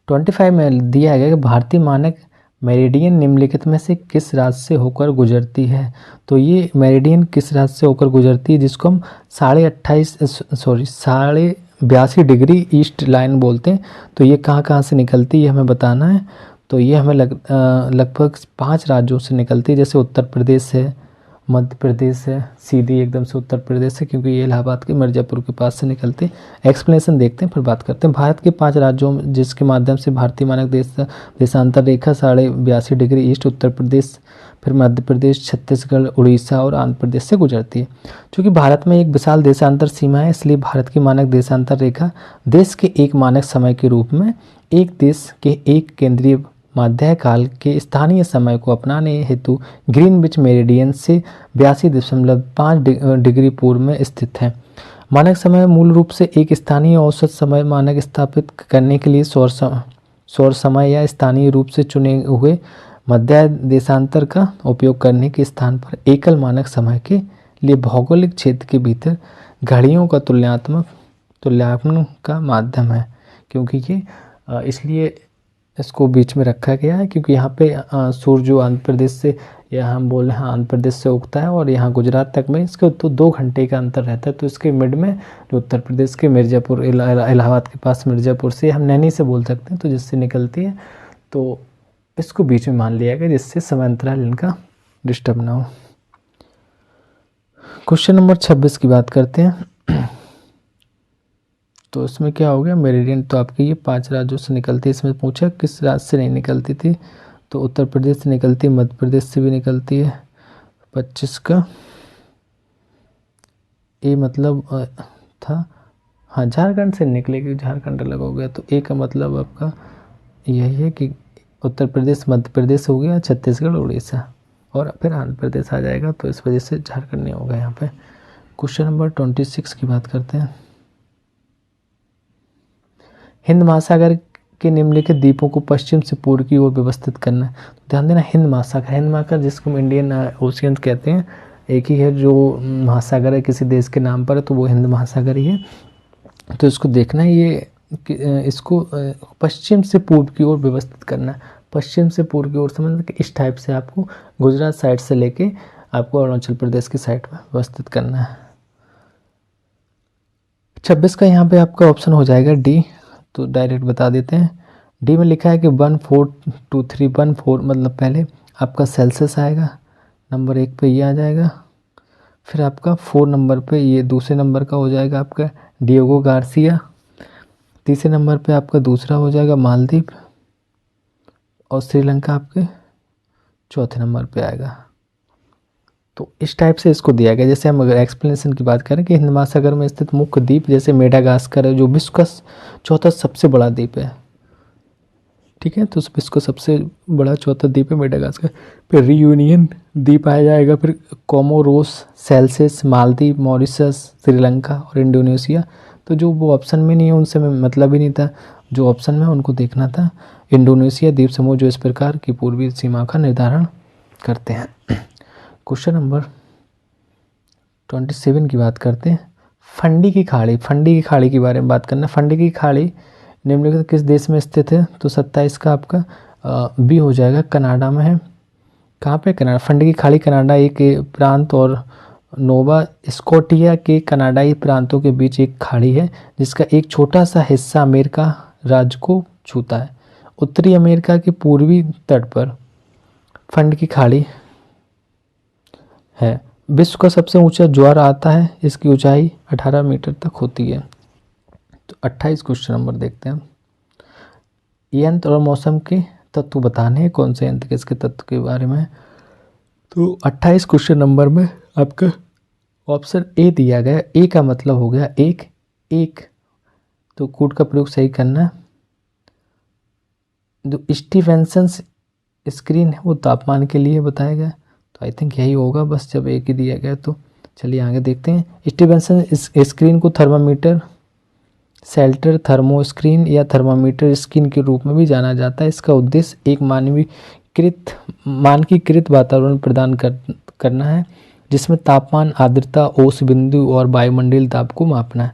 25 में दिया गया कि भारतीय मानक मेरिडियन निम्नलिखित में से किस राज्य से होकर गुजरती है। तो ये मेरिडियन किस राज्य से होकर गुजरती है, जिसको हम 82.5 डिग्री ईस्ट लाइन बोलते हैं। तो ये कहाँ से निकलती है हमें बताना है। तो ये हमें लगभग 5 राज्यों से निकलती है, जैसे उत्तर प्रदेश है, मध्य प्रदेश है, सीधी एकदम से उत्तर प्रदेश है, क्योंकि ये इलाहाबाद के मिर्ज़ापुर के पास से निकलते हैं। एक्सप्लेनेशन देखते हैं फिर बात करते हैं। भारत के 5 राज्यों में जिसके माध्यम से भारतीय मानक देशांतर रेखा 82.5 डिग्री ईस्ट उत्तर प्रदेश, फिर मध्य प्रदेश, छत्तीसगढ़, उड़ीसा और आंध्र प्रदेश से गुजरती है। चूँकि भारत में एक विशाल देशांतर सीमा है, इसलिए भारत की मानक देशांतर रेखा देश के एक मानक समय के रूप में एक देश के एक केंद्रीय माध्य काल के स्थानीय समय को अपनाने हेतु ग्रीनविच मेरिडियन से 82.5 डिग्री पूर्व में स्थित है। मानक समय मूल रूप से एक स्थानीय औसत समय मानक स्थापित करने के लिए सौर समय या स्थानीय रूप से चुने हुए मध्य देशांतर का उपयोग करने के स्थान पर एकल मानक समय के लिए भौगोलिक क्षेत्र के भीतर घड़ियों का तुल्यांकन का माध्यम है। क्योंकि ये इसलिए इसको बीच में रखा गया है, क्योंकि यहाँ पे सूर्य जो आंध्र प्रदेश से, या हम बोल रहे हैं आंध्र प्रदेश से उगता है, और यहाँ गुजरात तक में इसके तो 2 घंटे का अंतर रहता है। तो इसके मिड में जो उत्तर प्रदेश के मिर्ज़ापुर, इलाहाबाद के पास मिर्ज़ापुर से, हम नैनी से बोल सकते हैं, तो जिससे निकलती है, तो इसको बीच में मान लिया गया, जिससे समय अंतराल इनका डिस्टर्ब ना हो। क्वेश्चन नंबर 26 की बात करते हैं। तो इसमें क्या हो गया, मेरिडियन तो आपकी ये 5 राज्यों से निकलती है। इसमें पूछा किस राज्य से नहीं निकलती थी, तो उत्तर प्रदेश से निकलती है, मध्य प्रदेश से भी निकलती है। 25 का ये मतलब था, हाँ, झारखंड से निकलेगी, झारखंड अलग हो गया। तो ए का मतलब आपका यही है कि उत्तर प्रदेश, मध्य प्रदेश हो गया, छत्तीसगढ़, उड़ीसा, और फिर आंध्र प्रदेश आ जाएगा। तो इस वजह से झारखंड नहीं होगा यहाँ पे। क्वेश्चन नंबर 26 की बात करते हैं। हिंद महासागर के निम्नलिखित द्वीपों को पश्चिम से पूर्व की ओर व्यवस्थित करना है। तो ध्यान देना, हिंद महासागर जिसको हम इंडियन ओशियन कहते हैं, एक ही है जो महासागर है किसी देश के नाम पर है, तो वो हिंद महासागर ही है। तो इसको देखना है, ये इसको पश्चिम से पूर्व की ओर व्यवस्थित करना है। पश्चिम से पूर्व की ओर समझना कि इस टाइप से आपको गुजरात साइड से लेके आपको अरुणाचल प्रदेश की साइड पर व्यवस्थित करना है। 26 का यहाँ पे आपका ऑप्शन हो जाएगा डी। तो डायरेक्ट बता देते हैं, डी में लिखा है कि 142314 मतलब पहले आपका सेल्सियस आएगा, नंबर 1 पे ये आ जाएगा। फिर आपका 4 नंबर पे ये दूसरे नंबर का हो जाएगा आपका डिएगो गार्सिया। तीसरे नंबर पे आपका दूसरा हो जाएगा मालदीव, और श्रीलंका आपके चौथे नंबर पे आएगा। तो इस टाइप से इसको दिया गया। जैसे हम अगर एक्सप्लेनेशन की बात करें कि हिंद महासागर में स्थित मुख्य द्वीप जैसे मेडागास्कर है, जो विश्व का चौथा सबसे बड़ा द्वीप है, ठीक है, तो विश्व का सबसे बड़ा चौथा द्वीप है मेडागास्कर। फिर रियूनियन द्वीप आ जाएगा, फिर Comoros, Celsius, Maldives, Mauritius, Sri Lanka और इंडोनेशिया। तो जो वो ऑप्शन में नहीं है उनसे में मतलब ही नहीं था, जो ऑप्शन में उनको देखना था। इंडोनेशिया द्वीप समूह जो इस प्रकार की पूर्वी सीमा का निर्धारण करते हैं। क्वेश्चन नंबर 27 की बात करते हैं। फंडी की खाड़ी के बारे में बात करना। फंडी की खाड़ी निम्नलिखित किस देश में स्थित है? तो 27 का आपका बी हो जाएगा, कनाडा में है। कहाँ पे? कनाडा। फंडी की खाड़ी कनाडा एक प्रांत और नोवा स्कॉटिया के कनाडाई प्रांतों के बीच एक खाड़ी है, जिसका एक छोटा सा हिस्सा अमेरिका राज्य को छूता है। उत्तरी अमेरिका के पूर्वी तट पर फंड की खाड़ी है। विश्व का सबसे ऊंचा ज्वार आता है, इसकी ऊंचाई 18 मीटर तक होती है। तो 28 क्वेश्चन नंबर देखते हैं। यंत्र और मौसम के तत्व बताने हैं, कौन से यंत्र किसके तत्व के बारे में। तो 28 क्वेश्चन नंबर में आपका ऑप्शन ए दिया गया। ए का मतलब हो गया एक, तो कूट का प्रयोग सही करना। जो स्टीफेंसन स्क्रीन है वो तापमान के लिए बताया गया, तो आई थिंक यही होगा, बस जब एक ही दिया गया। तो चलिए आगे देखते हैं। स्टीफेंसन स्क्रीन को थर्मामीटर, शेल्टर, थर्मो स्क्रीन या थर्मामीटर स्क्रीन के रूप में भी जाना जाता है। इसका उद्देश्य एक मानकीकृत वातावरण प्रदान करना है, जिसमें तापमान, आर्द्रता, ओस बिंदु और वायुमंडलीय दाब को मापना है।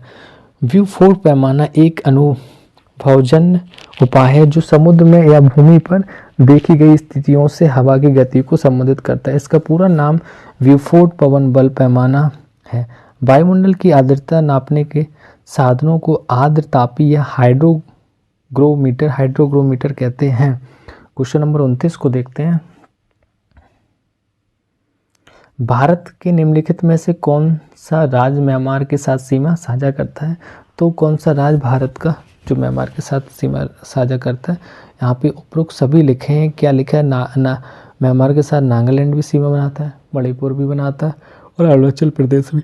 व्यू फोर्ड पैमाना एक अनुभवजन्य उपाय है जो समुद्र में या भूमि पर देखी गई स्थितियों से हवा की गति को संबंधित करता है। इसका पूरा नाम व्यूफोर्ड पवन बल पैमाना है। वायुमंडल की आर्द्रता नापने के साधनों को आर्द्रतापी या हाइड्रोग्रोमीटर कहते हैं। क्वेश्चन नंबर 29 को देखते हैं। भारत के निम्नलिखित में से कौन सा राज्य म्यांमार के साथ सीमा साझा करता है? तो कौन सा राज्य भारत का जो म्यांमार के साथ सीमा साझा करता है? यहाँ पे उपरोक्त सभी लिखे हैं। क्या लिखा है? म्यांमार के साथ नागालैंड भी सीमा बनाता है, मणिपुर भी बनाता है और अरुणाचल प्रदेश भी।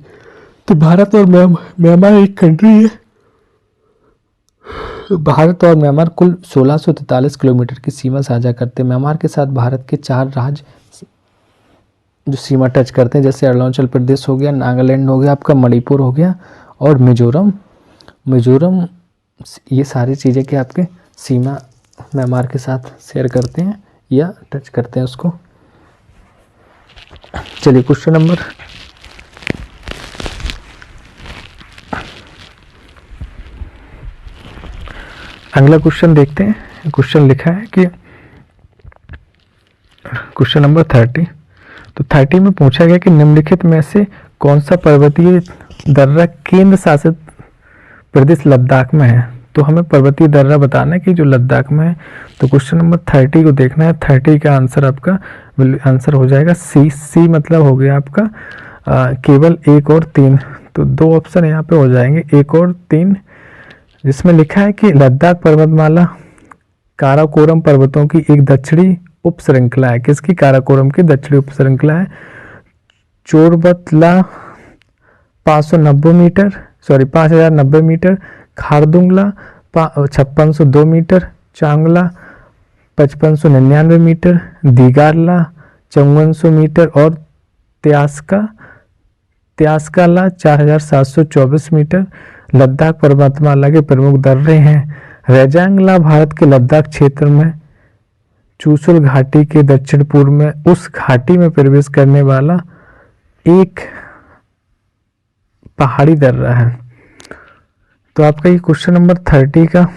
तो भारत और म्यांमार एक कंट्री है। भारत और म्यांमार कुल 1643 किलोमीटर की सीमा साझा करते हैं। म्यांमार के साथ भारत के 4 राज्य जो सीमा टच करते हैं, जैसे अरुणाचल प्रदेश हो गया, नागालैंड हो गया, आपका मणिपुर हो गया और मिजोरम। ये सारी चीज़ें कि आपके सीमा म्यांमार के साथ शेयर करते हैं या टच करते हैं उसको। चलिए क्वेश्चन नंबर अगला क्वेश्चन देखते हैं। क्वेश्चन लिखा है कि क्वेश्चन नंबर 30। तो 30 में पूछा गया कि निम्नलिखित में से कौन सा पर्वतीय दर्रा केंद्र शासित प्रदेश लद्दाख में है? तो हमें पर्वतीय दर्रा बताना है कि जो लद्दाख में है। तो क्वेश्चन नंबर 30 को देखना है। 30 का आंसर आपका आंसर हो जाएगा सी मतलब हो गया आपका केवल 1 और 3। तो 2 ऑप्शन यहाँ पे हो जाएंगे, 1 और 3, जिसमें लिखा है कि लद्दाख पर्वतमाला काराकोरम पर्वतों की एक दक्षिणी उप श्रृंखला है। किसकी? काराकोरम की दक्षिणी उप श्रृंखला है। चोरबतला 5090 मीटर, खारदुंगला 5602 मीटर, चांगला 5599 मीटर, दिगारला 5400 मीटर और त्यास्काला 4724 मीटर लद्दाख पर्वतमाला के प्रमुख दर्रे हैं। रेजांगला भारत के लद्दाख क्षेत्र में चुशुल घाटी के दक्षिण पूर्व में उस घाटी में प्रवेश करने वाला एक पहाड़ी दर्रा है। तो आपका ये क्वेश्चन नंबर 30 का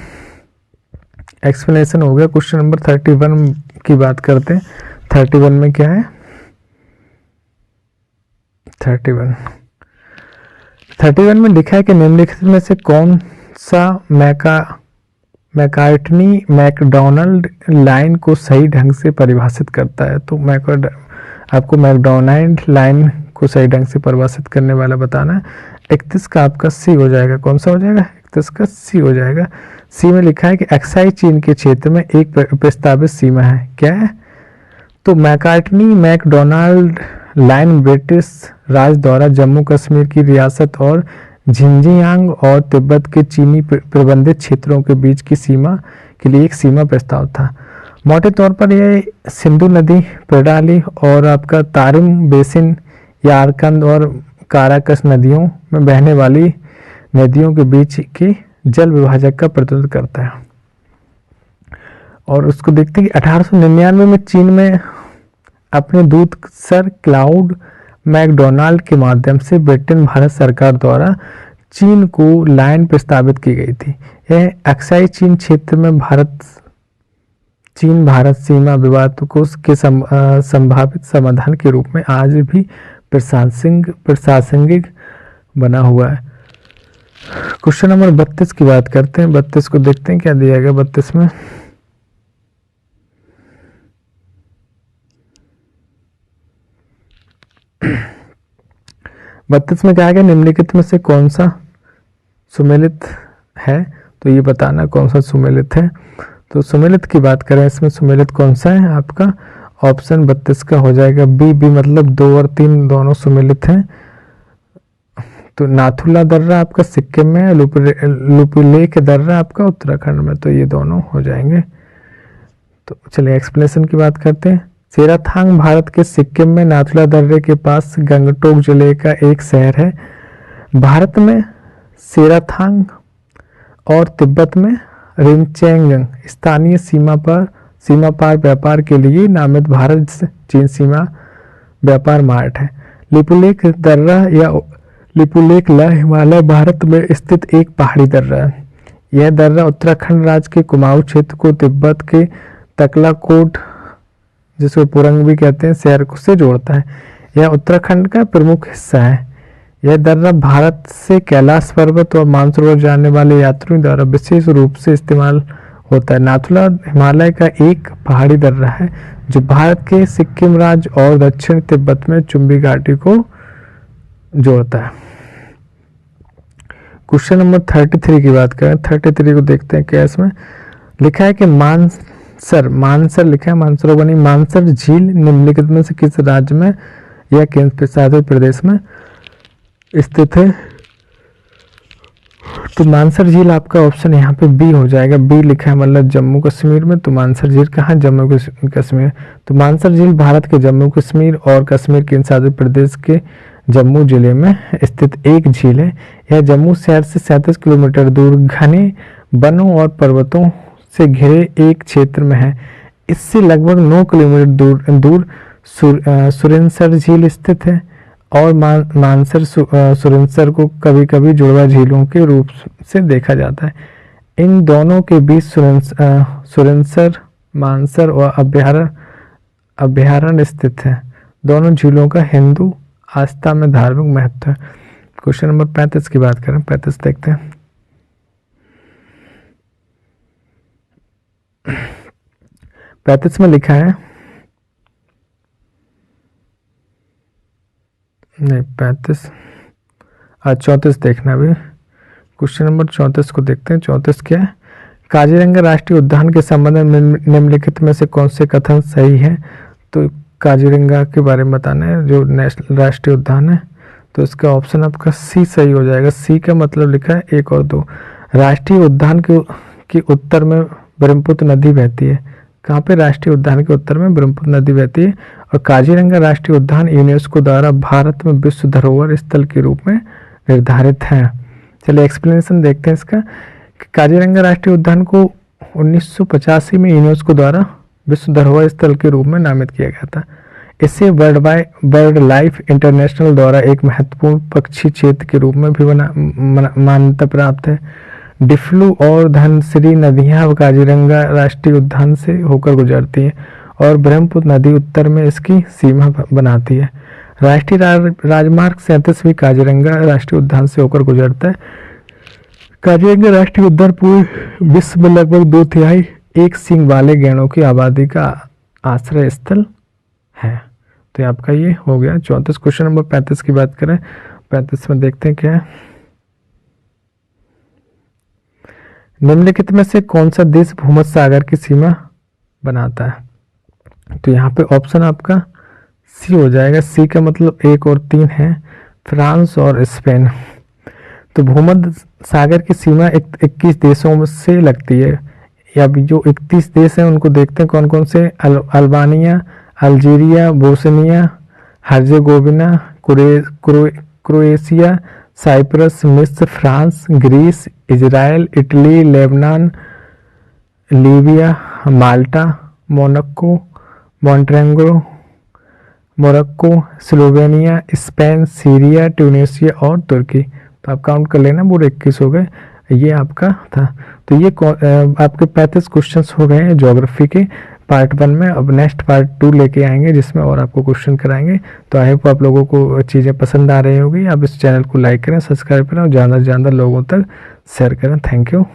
एक्सप्लेनेशन हो गया। क्वेश्चन नंबर 31 की बात करते हैं। 31 में क्या है? 31 में लिखा है कि निम्नलिखित में से कौन सा मैकार्टनी मैकडॉनल्ड लाइन को सही ढंग से परिभाषित करता है। तो आपको मैकडॉनल्ड लाइन को सही ढंग से परिभाषित करने वाला बताना है। 31 का आपका सी हो जाएगा। कौन सा हो जाएगा? 31 का सी हो जाएगा। सी में लिखा है कि अक्साई चीन के क्षेत्र में एक प्रस्तावित सीमा है। क्या है? तो मैकार्टनी मैकडॉनल्ड लाइन ब्रिटिश राज द्वारा जम्मू कश्मीर की रियासत और झिंजियांग और तिब्बत के चीनी प्रबंधित क्षेत्रों के बीच की सीमा के लिए एक सीमा प्रस्ताव था। मोटे तौर पर यह सिंधु नदी प्रणाली और आपका तारिम बेसिन या अरकंद और काराकस नदियों में बहने वाली नदियों के बीच की जल विभाजक का प्रतिनिधित्व करता है। और उसको देखते हैं कि 1899 में चीन में अपने दूत सर क्लाउड मैकडॉनल्ड के माध्यम से ब्रिटेन भारत सरकार द्वारा चीन को लाइन प्रस्तावित की गई थी। यह अक्साई चीन क्षेत्र में चीन भारत सीमा विवाद को के संभावित समाधान के रूप में आज भी प्रासंगिक बना हुआ है। क्वेश्चन नंबर 32 की बात करते हैं। 32 को देखते हैं क्या दिया गया। 32 में कहा गया निम्नलिखित में से कौन सा सुमेलित है। तो ये बताना कौन सा सुमेलित है। तो सुमेलित की बात करें, इसमें सुमेलित कौन सा है? आपका ऑप्शन 32 का हो जाएगा बी। मतलब 2 और 3 दोनों सुमेलित हैं। तो नाथुला दर्रा आपका सिक्किम में, लुपुलेख दर्रा आपका उत्तराखंड में। तो ये दोनों हो जाएंगे। तो चलिए एक्सप्लेनेशन की बात करते हैं। सेराथांग भारत के सिक्किम में नाथुला दर्रे के पास गंगटोक जिले का एक शहर है। भारत में सेराथांग और तिब्बत में रिंचेंग स्थानीय सीमा पार व्यापार के लिए नामित भारत चीन सीमा व्यापार मार्ग है। लिपुलेख दर्रा या लिपुलेख ला हिमालय भारत में स्थित एक पहाड़ी दर्रा है। यह दर्रा उत्तराखंड राज्य के कुमाऊं क्षेत्र को तिब्बत के तकलाकोट, जिसको पुरंग भी कहते हैं, शहर से जोड़ता है। यह उत्तराखंड का प्रमुख हिस्सा है। यह दर्रा भारत से कैलाश पर्वत और मानसरोवर जाने वाले यात्रियों द्वारा विशेष रूप से इस्तेमाल होता है। नाथुला हिमालय का एक पहाड़ी दर्रा है जो भारत के सिक्किम राज्य और दक्षिण तिब्बत में चुंबी घाटी को जोड़ता है। क्वेश्चन नंबर 33 की बात करें। 33 को देखते हैं क्या इसमें लिखा है कि मानसर लिखा है, मानसरोवर बनी। मानसर झील निम्नलिखित में से किस राज्य में या केंद्र शासित प्रदेश में स्थित है। तो मानसर झील आपका ऑप्शन यहाँ पे बी हो जाएगा। बी लिखा है मतलब जम्मू कश्मीर में। तो मानसर झील कहाँ? जम्मू कश्मीर। तो मानसर झील भारत के जम्मू कश्मीर और कश्मीर केंद्र शासित प्रदेश के जम्मू जिले में स्थित एक झील है। यह जम्मू शहर से 37 किलोमीटर दूर घने वनों और पर्वतों से घिरे एक क्षेत्र में है। इससे लगभग 9 किलोमीटर दूर सुरेंसर झील स्थित है और मानसर सुरेंसर को कभी कभी जुड़वा झीलों के रूप से देखा जाता है। इन दोनों के बीच सुरेंसर मानसर और अभ्यारण्य स्थित है। दोनों झीलों का हिंदू आस्था में धार्मिक महत्व है। क्वेश्चन नंबर 35 की बात करें। 35 देखते हैं। 35 में लिखा है, नहीं 35 34 देखना भी। क्वेश्चन नंबर 34 को देखते हैं। 34 क्या है? काजीरंगा राष्ट्रीय उद्यान के संबंध में निम्नलिखित में से कौन से कथन सही है। तो काजीरंगा के बारे में बताना है जो नेशनल राष्ट्रीय उद्यान है। तो इसका ऑप्शन आपका सी सही हो जाएगा। सी का मतलब लिखा है 1 और 2। राष्ट्रीय उद्यान के उत्तर में ब्रह्मपुत्र नदी बहती है। कहाँ पे? राष्ट्रीय उद्यान के उत्तर में ब्रह्मपुत्र नदी बहती है। और काजीरंगा राष्ट्रीय उद्यान यूनेस्को द्वारा भारत में विश्व धरोहर स्थल के रूप में निर्धारित है। चलिए एक्सप्लेनेशन देखते हैं इसका कि काजीरंगा राष्ट्रीय उद्यान को 1985 में यूनेस्को द्वारा विश्व धरोहर स्थल के रूप में नामित किया गया था। इसे वर्ल्ड लाइफ इंटरनेशनल द्वारा एक महत्वपूर्ण पक्षी क्षेत्र के रूप में भी मान्यता प्राप्त है। डिफ्लू और धनसिरी नदियां काजीरंगा राष्ट्रीय उद्यान से होकर गुजरती हैं और ब्रह्मपुत्र नदी उत्तर में इसकी सीमा बनाती है। राष्ट्रीय राजमार्ग 37 भी काजीरंगा राष्ट्रीय उद्यान से होकर गुजरता है। काजीरंगा राष्ट्रीय उद्यान पूरे विश्व में लगभग 2/3 एक सींग वाले गैंडों की आबादी का आश्रय स्थल है। तो ये आपका ये हो गया 34। क्वेश्चन नंबर 35 की बात करें, 35 में देखते हैं क्या है। निम्नलिखित में से कौन सा देश भूमध्य सागर की सीमा बनाता है? तो यहाँ पे ऑप्शन आपका सी हो जाएगा। सी का मतलब 1 और 3 है, फ्रांस और स्पेन। तो भूमध्य सागर की सीमा 21 देशों में से लगती है। या जो 31 देश हैं उनको देखते हैं कौन कौन से। Albania, Algeria, Bosnia Herzegovina, Croatia, Cyprus, मिस्र, France, Greece, Israel, Italy, Lebanon, Libya, Malta, Montenegro, Morocco, Slovenia, Spain, Syria, Tunisia और तुर्की। तो आप काउंट कर लेना, पूरे 21 हो गए। ये आपका था। तो ये आपके 35 क्वेश्चंस हो गए हैं ज्योग्राफी के पार्ट 1 में। अब नेक्स्ट पार्ट 2 लेके आएंगे जिसमें और आपको क्वेश्चन कराएंगे। तो आई होप आप लोगों को चीज़ें पसंद आ रही होगी। आप इस चैनल को लाइक करें, सब्सक्राइब करें और ज़्यादा से ज़्यादा लोगों तक शेयर करें। Thank you.